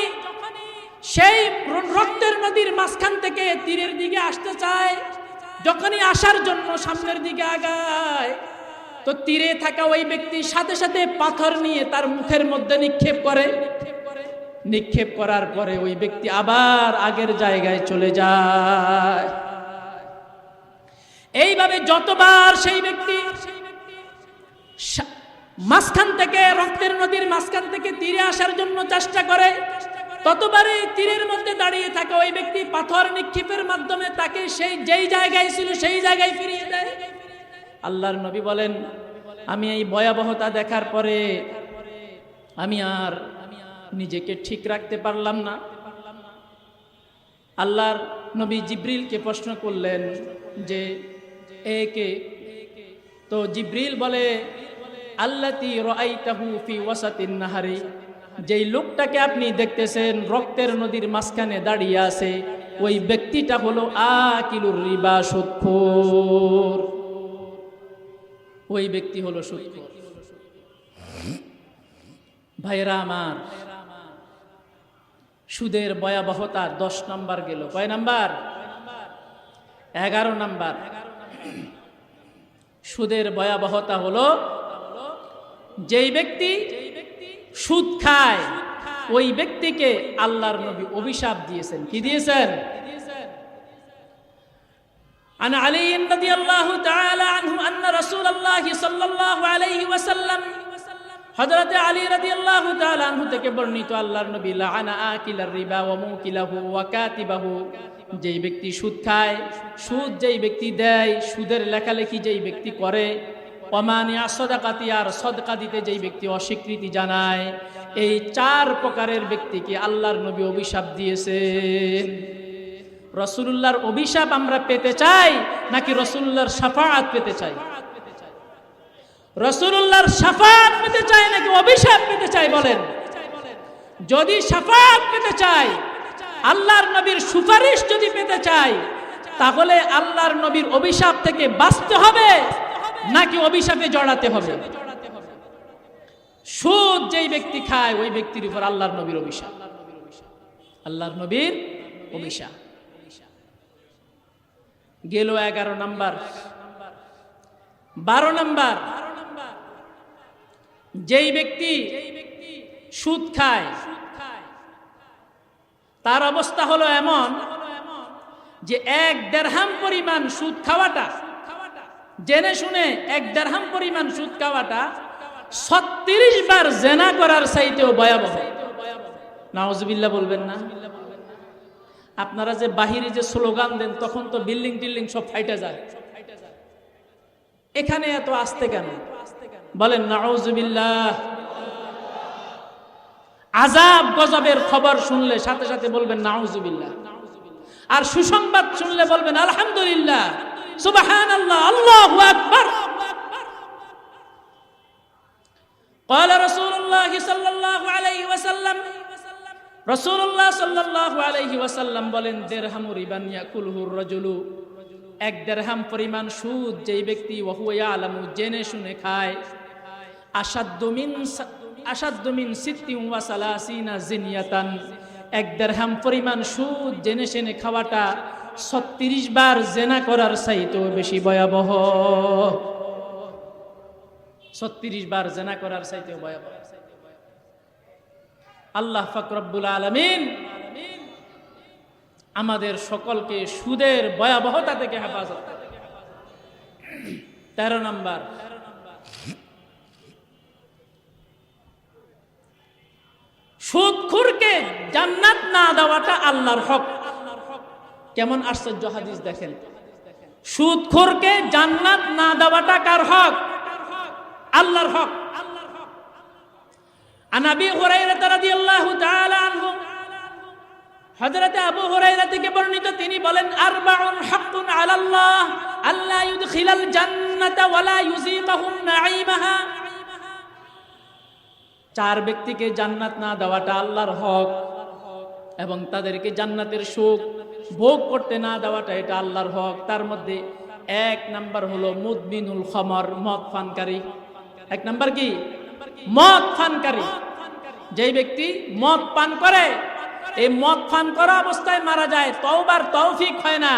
সেই রক্তের নদীর মাঝখান থেকে তীরের দিকে আসতে চায়, যখনই আসার জন্য সামনের দিকে আগায়, তো তীরে থাকা ওই ব্যক্তি সাথে সাথে পাথর নিয়ে তার মুখের মধ্যে নিক্ষেপ করে। নিক্ষেপ করার পরে ওই ব্যক্তি আবার আগের জায়গায় চলে যায়। এইভাবে যতবার সেই ব্যক্তি মাঝখান থেকে, রক্তের নদীর মাঝখান থেকে তীরে আসার জন্য চেষ্টা করে, ততবারই তীরের মধ্যে দাঁড়িয়ে থাকা ওই ব্যক্তি পাথর নিক্ষেপের মাধ্যমে তাকে সেই যেই জায়গায় ছিল সেই জায়গায় ফিরিয়ে দেয়। আল্লাহর নবী বলেন, আমি এই ভয়াবহতা দেখার পরে আমি আর নিজেকে ঠিক রাখতে পারলাম না। আল্লাহর নবী জিব্রিলকে প্রশ্ন করলেন যে একে, তো জিব্রিল বলে আল্লাতী রাআইতাহু ফি ওয়াসাতিন নাহারি, যেই লোকটাকে আপনি দেখতেছেন রক্তের নদীর মাঝখানে দাঁড়িয়ে আছে, ওই ব্যক্তিটা হলো আকিলুর রিবা, সুদখোর। ওই ব্যক্তি হলো সুদখোর। ভাইরা আমার, সুদের ভয়াবহতা 10 নাম্বার গেল। কয় নাম্বার? 11 নাম্বার। সুদের ভয়াবহতা হলো, যেই ব্যক্তি সুদ খায় ওই ব্যক্তিকে আল্লাহর নবী অভিশাপ দিয়েছেন। কি দিয়েছেন? আন আলী রাদিয়াল্লাহু তাআলা আনহু আন্না রাসূলুল্লাহ সাল্লাল্লাহু আলাইহি ওয়াসাল্লাম, হযরত আলী রাদিয়াল্লাহু তাআলা আনহু থেকে বর্ণিত, আল্লাহর নবী লাআনা আকিলার রিবা ওয়া মুকিলাহু ওয়া কাতিবাহু, যেই ব্যক্তি সুদ খায়, সুদ যেই ব্যক্তি দেয়, সুদের লেখালেখি যেই ব্যক্তি করে, ওমানিয়া সাদাকাতি, আর সদকা দিতে যেই ব্যক্তি অস্বীকৃতি জানায়, এই 4 প্রকারের ব্যক্তিকে আল্লাহর নবী অভিশাপ দিয়েছেন। রাসূলুল্লাহর অভিশাপ আমরা পেতে চাই নাকি রাসূলুল্লাহর শাফাআত পেতে চাই? রাসূলুল্লাহর শাফাআত পেতে চাই নাকি অভিশাপ পেতে চাই? বলেন। যদি শাফাআত পেতে চাই, আল্লাহর নবীর সুপারিশ যদি পেতে চাই, তাহলে আল্লাহর নবীর অভিশাপ থেকে বাঁচতে হবে নাকি অভিশাপে জড়াতে হবে? সুদ যেই ব্যক্তি খায় ওই ব্যক্তির উপর আল্লাহর নবীর অভিশাপ। আল্লাহর নবীর অভিশাপ গেল 11 নাম্বার। 12 নাম্বার, যেই ব্যক্তি সুদ খায় তার অবস্থা হলো এমন যে 1 দিরহাম পরিমাণ সুদ খাওয়াটা, জেনে শুনে 1 দিরহাম পরিমাণ সুদ খাওয়াটা 36 বার জিনা করার চাইতেও ভয়াবহ। নাউজুবিল্লাহ বলবেন না? আপনারা যে বাহিরে যে স্লোগান দেন, তখন তো বিল্ডিং টিল্ডিং সব ফাইটা যায়, এখানে এত আস্তে কেন? বলেন নাউজুবিল্লাহ। আযাব গজবের খবর শুনলে সাথে সাথে বলবেন নাউজুবিল্লাহ। আর সুসংবাদ শুনলে বলবেন আলহামদুলিল্লাহ, সুবহানাল্লাহ, আল্লাহু আকবার। قال رسول الله صلى الله عليه وسلم রাসূলুল্লাহ সাল্লাল্লাহু আলাইহি ওয়াসাল্লাম বলেন, দিরহামু রিবান ইয়াকুলুহুর রাজুলু, এক দিরহাম পরিমাণ সুদ যেই ব্যক্তি ওয়াহুয়া ইয়ালামু, জেনে শুনে খায়, আশাদ্দু মিন সিত্তিন ওয়া সালাসিনা জিনিয়াতান, এক দিরহাম পরিমাণ সুদ জেনে শুনে খাওয়াটা 36 বার জিনা করার চাইতেও বেশি ভয়াবহ। 36 বার জিনা করার চাইতেও ভয়াবহ। আল্লাহ পাক রব্বুল আলামিন আমাদের সকলকে সুদের ভয়াবহতা থেকে হেফাজত। 13 নম্বর, সুদখোরকে জান্নাত না দেওয়াটা আল্লাহর হক। কেমন আশ্চর্য হাদিস দেখেন, সুদখোরকে জান্নাত না দেওয়াটা কার হক? আল্লাহর হক। عن أبي هريرة رضي الله تعالى عنه, হযরত আবু হুরায়রা থেকে বর্ণিত, তিনি বলেন, আরবাউন হাক্কুন আলাল্লাহ আল্লা ইউদখিলাল জান্নাতা ওয়ালা ইউযিকাহুম নাঈমাহা, 4 ব্যক্তিকে জান্নাত না দেওয়াটা আল্লাহর হক এবং তাদেরকে জান্নাতের সুখ ভোগ করতে না দেওয়াটা এটা আল্লাহর হক। তার মধ্যে 1 নাম্বার হলো মুদমিনুল খামর, মদ পানকারী। 1 নাম্বার কি? মদ পানকারী। যেই ব্যক্তি মদ পান করে, এই মদ পান করা অবস্থায় মারা যায়, তওবার তৌফিক হয় না,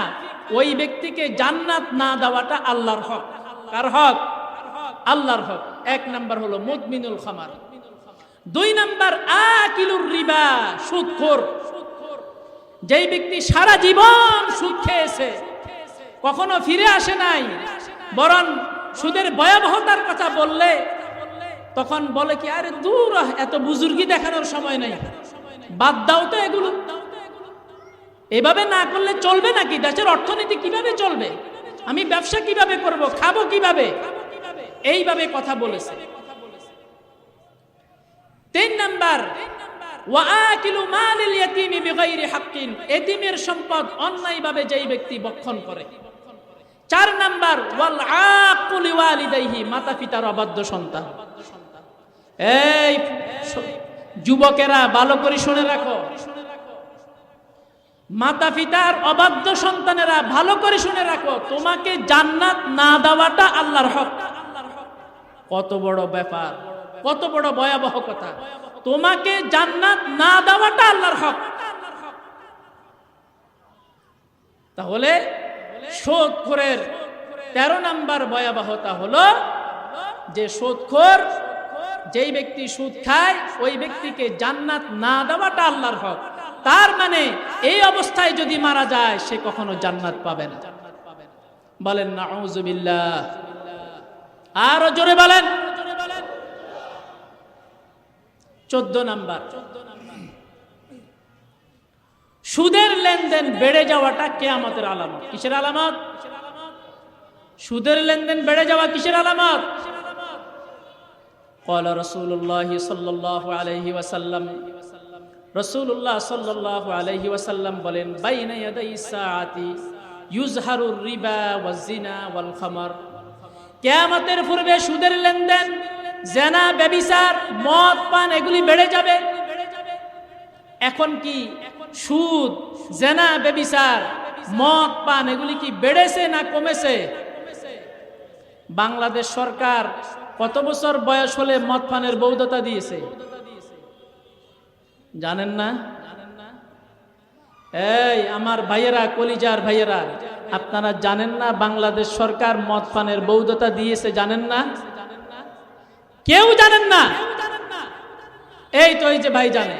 ওই ব্যক্তিকে জান্নাত না দেওয়াটা আল্লাহর হক। কার হক? আল্লাহর হক। 1 নাম্বার হলো মুদমিনুল খামর। 2 নাম্বার আকিলুর রিবা, সুদখোর। যেই ব্যক্তি সারা জীবন সুদ খেয়েছে, কখনো ফিরে আসে নাই, বরং সুদের ভয়াবহতার কথা বললে তখন বলে কি, আরে দূর, এত বুজুর্গি দেখানোর সময় নাই, বাদ দাও তো এগুলো। এভাবে না করলে চলবে নাকি? দেশের অর্থনীতি কিভাবে চলবে? আমি ব্যবসা কিভাবে করব? খাবো কিভাবে? এইভাবে কথা বলেছে। 3 নাম্বার, ওয়া আকিলু মালিল ইয়াতীমি বিগাইরি হাক্কিন, এতিমের সম্পদ অন্যায়ভাবে যেই ব্যক্তি ভক্ষণ করে। 4 নাম্বার, ওয়াল আক্কু লিওয়ালিদাইহি, মাতা পিতার অবাধ্য সন্তান। এই যুবকেরা ভালো করে শুনে রাখো, মাতা পিতার অবাধ্য সন্তানেরা ভালো করে শুনে রাখো, তোমাকে জান্নাত না দেওয়াটা আল্লাহর হক। কত বড় ব্যাপার, কত বড় ভয়াবহ কথা! তোমাকে জান্নাত না দেওয়াটা আল্লাহর হক। তাহলে সুদখোরের 13 নাম্বার ভয়াবহতা হলো যে সুদখোর, যেই ব্যক্তি সুদ খায়, ওই ব্যক্তিকে জান্নাত না দেওয়াটা আল্লাহর হক। তার মানে এই অবস্থায় যদি মারা যায়, সে কখনো জান্নাত পাবে না। বলেন নাউযুবিল্লাহ। আরো জোরে বলেন। 14 নাম্বার, সুদের লেনদেন বেড়ে যাওয়াটা কিয়ামতের আলামত। কিসের আলামত? সুদের লেনদেন বেড়ে যাওয়া কিসের আলামত? قال رسول الله صلى الله عليه وسلم, রাসূলুল্লাহ সাল্লাল্লাহু আলাইহি ওয়াসাল্লাম বলেন, বাইনা ইয়াদাই সাআতি ইউজহারুর রিবা ওয়াজ জিনা ওয়াল খামর, কিয়ামতের পূর্বে সুদের লেনদেন, জিনা, ব্যভিচার, মদ পান এগুলি বেড়ে যাবে। এখন কি সুদ, জিনা, ব্যভিচার, মদ পান এগুলি কি বেড়েছে না কমেছে? বাংলাদেশ সরকার কত বছর বয়স হলে মদ পানের বৈধতা দিয়েছে জানেন না? এই আমার ভাইয়েরা, কলিজার ভাইয়েরা, আপনারা জানেন না বাংলাদেশ সরকার মদ পানের বৈধতা দিয়েছে? জানেন না? কেউ জানেন না? এই তো, এই যে ভাই জানে,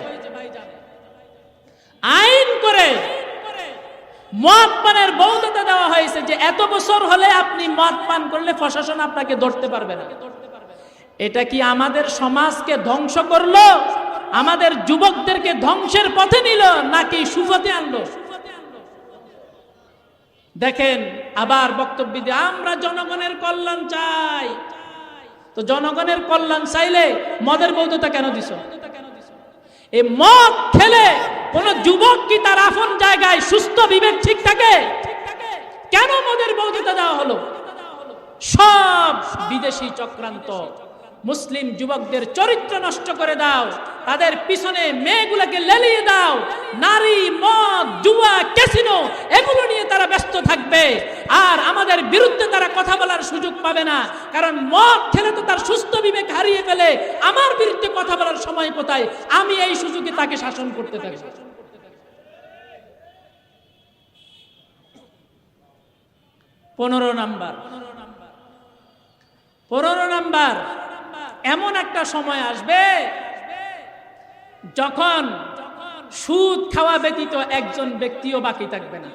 আইন করে মদ পানের বৈধতা দেওয়া হয়েছে যে এত বছর হলে আপনি মদ পান করলে প্রশাসন আপনাকে ধরতে পারবে না। এটা কি আমাদের সমাজকে ধ্বংস করলো, আমাদের যুবকদেরকে ধ্বংসের পথে নিল, নাকি সুপথে আনলো? দেখেন, আবার বক্তব্য দিয়ে আমরা জনগণের কল্যাণ চাই। তো জনগণের কল্যাণ চাইলে মদের বৈধতা কেন দিছ? এই মদ খেলে কোন যুবক কি তার আপন যায় জায়গায় সুস্থ বিবেক ঠিক থাকে, কেন মদের বৈধতা দেওয়া হলো? সব বিদেশি চক্রান্ত। মুসলিম যুবকদের চরিত্র নষ্ট করে দাও, তাদের পিছনে মেয়েগুলোকে লেলিয়ে দাও, নারী, মদ, জুয়া, ক্যাসিনো এগুলো নিয়ে তারা ব্যস্ত থাকবে, আর আমাদের বিরুদ্ধে তারা কথা বলার সুযোগ পাবে না। কারণ মদ খেলে তো তার সুস্থ বিবেক হারিয়ে ফেলে, আমার বিরুদ্ধে কথা বলার সময় কোথায়? আমি এই সুযোগে তাকে শাসন করতে থাকি। 15 নাম্বার, এমন একটা সময় আসবে যখন সুদ খাওয়া ব্যতীত একজন ব্যক্তিও বাকি থাকবে না।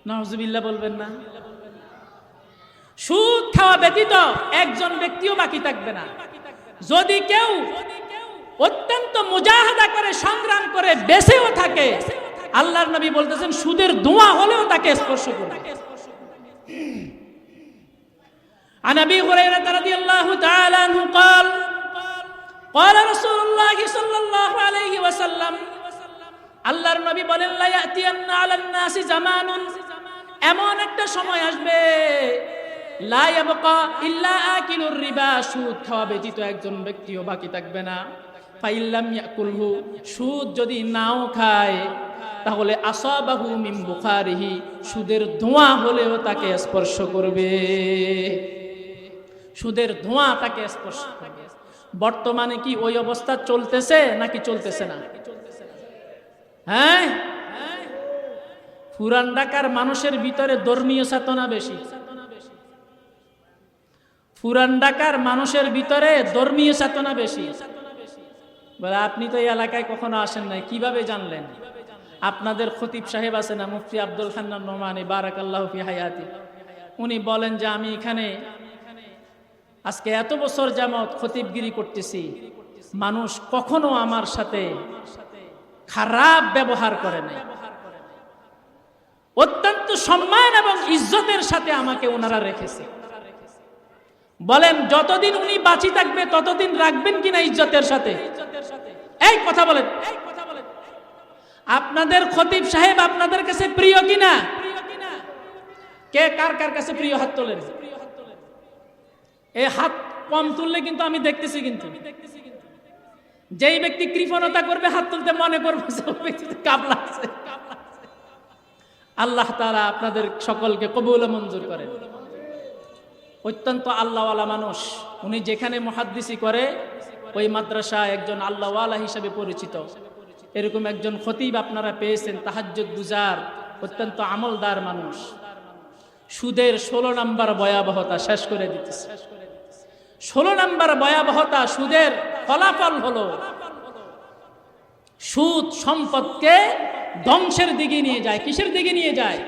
নাউজুবিল্লাহ বলবেন না? সুদ খাওয়া ব্যতীত একজন ব্যক্তিও বাকি থাকবে না। যদি কেউ অত্যন্ত মুজাহাদা করে, সংগ্রাম করে বেঁচেও থাকে, আল্লাহর নবী বলতেছেন সুদের ধোঁয়া হলেও তাকে স্পর্শ করবে। عن أبي هريرة رضي الله تعالى عنه قال قال رسول الله صلى الله عليه وسلم আল্লাহর নবী বলেন লা ইয়াতিয়ান্না আলান নাসি জামানুন, এমন একটা সময় আসবে লা ইয়াবকা ইল্লা আকিলুর রিবা, সুদ খাওয়া ব্যতীত একজন ব্যক্তিও বাকি থাকবে না। ফাইল্লাম ইয়াকুলহু, সুদ যদি নাও খায় তাহলে আসাবাহু মিন বুখারিহি, সুদের ধোঁয়া হলেও তাকে স্পর্শ করবে। সুদের ধোঁয়া তাকে স্পর্শ করবে। বর্তমানে কি ওই অবস্থা চলতেছে নাকি চলতেছে না? হ্যাঁ, পুরান ঢাকার মানুষের ভিতরে ধর্মীয় চেতনা বেশি। পুরান ঢাকার মানুষের ভিতরে ধর্মীয় চেতনা বেশি। বলে আপনি তো এই এলাকায় কখনো আসেন নাই, কিভাবে জানলেন? আপনাদের খতিব সাহেব আছে না, মুফতি আব্দুল হান্নান নোমানী বারাকাল্লাহু ফি হায়াতি, উনি বলেন যে আমি এখানে আজকে এত বছর যাবত খতিবগিরি করতেছি, মানুষ কখনো আমার সাথে খারাপ ব্যবহার করে নাই, অত্যন্ত সম্মান এবং ইজ্জতের সাথে আমাকে ওনারা রেখেছে। বলেন যতদিন উনি বাঁচি থাকবে ততদিন রাখবেন কিনা ইজ্জতের সাথে? এই কথা বলেন, আপনাদের খতিব সাহেব আপনাদের কাছে প্রিয় কিনা? কে কার কার কাছে প্রিয়? হাত তোলেন। এই হাত কম তুললে কিন্তু আমি দেখতেছি, কিন্তু যেই ব্যক্তি কৃপণতা করবে হাত তুলতে মনে করবে কাবলা আছে। আল্লাহ তাআলা আপনাদের সকলকে কবুল মঞ্জুর করেন। অত্যন্ত আল্লাহওয়ালা মানুষ, উনি যেখানে মুহাদ্দিসি করে ওই মাদ্রাসা একজন আল্লাহওয়ালা হিসেবে পরিচিত। এরকম একজন খতিব আপনারা পেয়েছেন, তাহাজ্জুদ গুজার, অত্যন্ত আমলদার মানুষ। সুদের 16 নম্বর ভয়াবহতা শেষ করে দিতেছে। 16 নম্বর ভয়াবহতা সুদের ফলাফল হলো সুদ সম্পদকে ধ্বংসের দিকে নিয়ে যায়। কিসের দিকে নিয়ে যায়?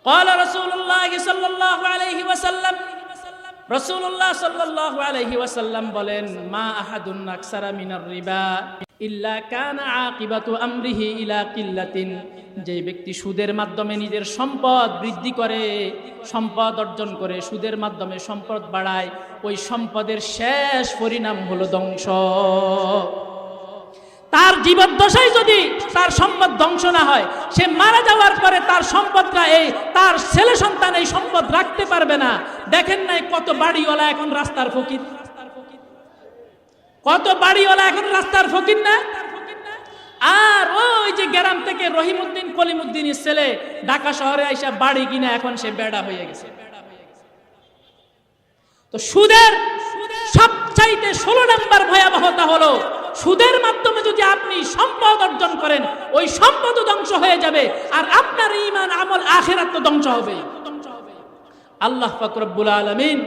قال رسول الله صلى الله عليه وسلم, রাসূলুল্লাহ সাল্লাল্লাহু আলাইহি ওয়াসাল্লাম বলেন মা আহাদুন আকসারা মিনার রিবা ইল্লা কানা আকিবাতু আমরিহি ইলা কিল্লাতিন, যে ব্যক্তি সুদের মাধ্যমে নিজের সম্পদ বৃদ্ধি করে, সম্পদ অর্জন করে, সুদের মাধ্যমে সম্পদ বাড়ায়, ওই সম্পদের শেষ পরিণাম হলো ধ্বংস। তার জীবদ্দশায় যদি তার সম্পদ ধ্বংস না হয়, সে মারা যাওয়ার পরে তার সম্পদটা তার ছেলে সন্তান এই সম্পদ রাখতে পারবে না। দেখেন নাই কত বাড়িওয়ালা এখন রাস্তার ফকির, কত বাড়িওয়ালা এখন রাস্তার ফকির না? আর ওই যে গ্রাম থেকে রহিমউদ্দিন কলিমউদ্দিনের ছেলে ঢাকা শহরে আইসা বাড়ি কিনা এখন সে বেড়া হয়ে গেছে। তো সুদের সবচাইতে 16 নম্বর ভয়াবহতা হলো সুদের মাধ্যমে যদি আপনি সম্পদ অর্জন করেন, ওই সম্পদও ধ্বংস হয়ে যাবে, আর আপনার ঈমান আমল আখিরাত তো ধ্বংস হবে। আল্লাহ পাক রব্বুল আলামিন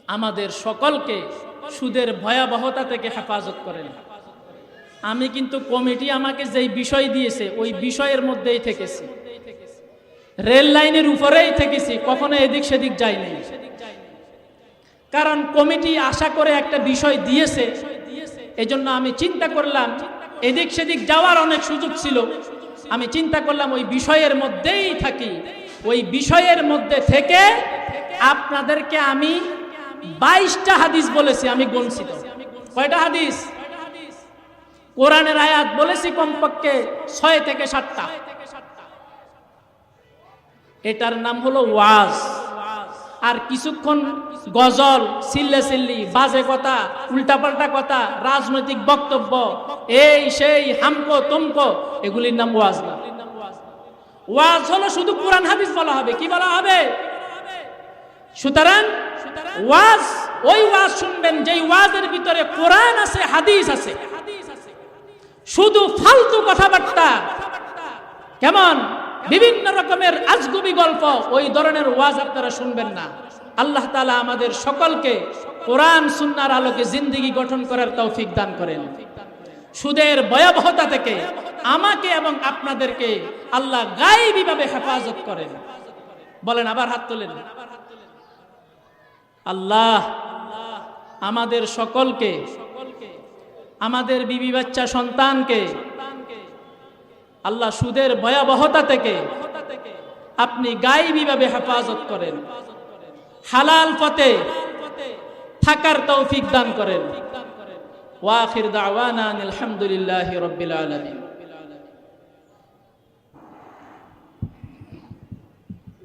আমাদের সকলকে সুদের ভয়াবহতা থেকে হেফাজত করেন। আমি কিন্তু কমিটি আমাকে যেই বিষয় দিয়েছে ওই বিষয়ের মধ্যেই থেকেছি, রেল লাইনের উপরেই থেকেছি, কখনো এদিক সেদিক যাইনি। কারণ কমিটি আশা করে একটা বিষয় দিয়েছে, এজন্য আমি চিন্তা করলাম এদিক সেদিক যাওয়ার অনেক সুযোগ ছিল, আমি চিন্তা করলাম ওই বিষয়ের মধ্যেই থাকি। ওই বিষয়ের মধ্যে থেকে আপনাদেরকে আমি 22টা হাদিস বলেছি, আমি গণছি। কয়টা হাদিস? কোরআনের আয়াত বলেছি কমপক্ষে 6 থেকে 7টা। এটার নাম হলো ওয়াজ। আর কিছুক্ষণ গজল, চিল্লাচিল্লি, বাজে কথা, উল্টাপাল্টা কথা, রাজনৈতিক বক্তব্য, এই সেই হামকো তুমকো, এগুলির নাম ওয়াজ না। ওয়াজ হলো শুধু কোরআন হাদিস বলা হবে। কি বলা হবে? সুতরাং ওয়াজ ওই ওয়াজ শুনবেন যেই ওয়াজের ভিতরে কোরআন আছে, হাদিস আছে। শুধু ফালতু কথাবার্তা, কেমন বিভিন্ন রকমের আজগুবি গল্প, ওই ধরনের ওয়াজ আপনারা শুনবেন না। আল্লাহ তাআলা আমাদের সকলকে কোরআন সুন্নাহর আলোকে জিন্দেগি গঠন করার তৌফিক দান করেন। সুদের ভয়াবহতা থেকে আমাকে এবং আপনাদেরকে আল্লাহ গায়বীভাবে হেফাজত করেন। বলেন, আবার হাত তোলেন। আল্লাহ আমাদের সকলকে, আমাদের বিবি বাচ্চা সন্তানকে আল্লাহ সুদের ভয়াবহতা থেকে আপনি গায়বীভাবে হেফাজত করেন। হালাল পথে থাকার তৌফিক দান করেন। ওয়া আখির দাওয়ানা আলহামদুলিল্লাহি রাব্বিল আলামিন।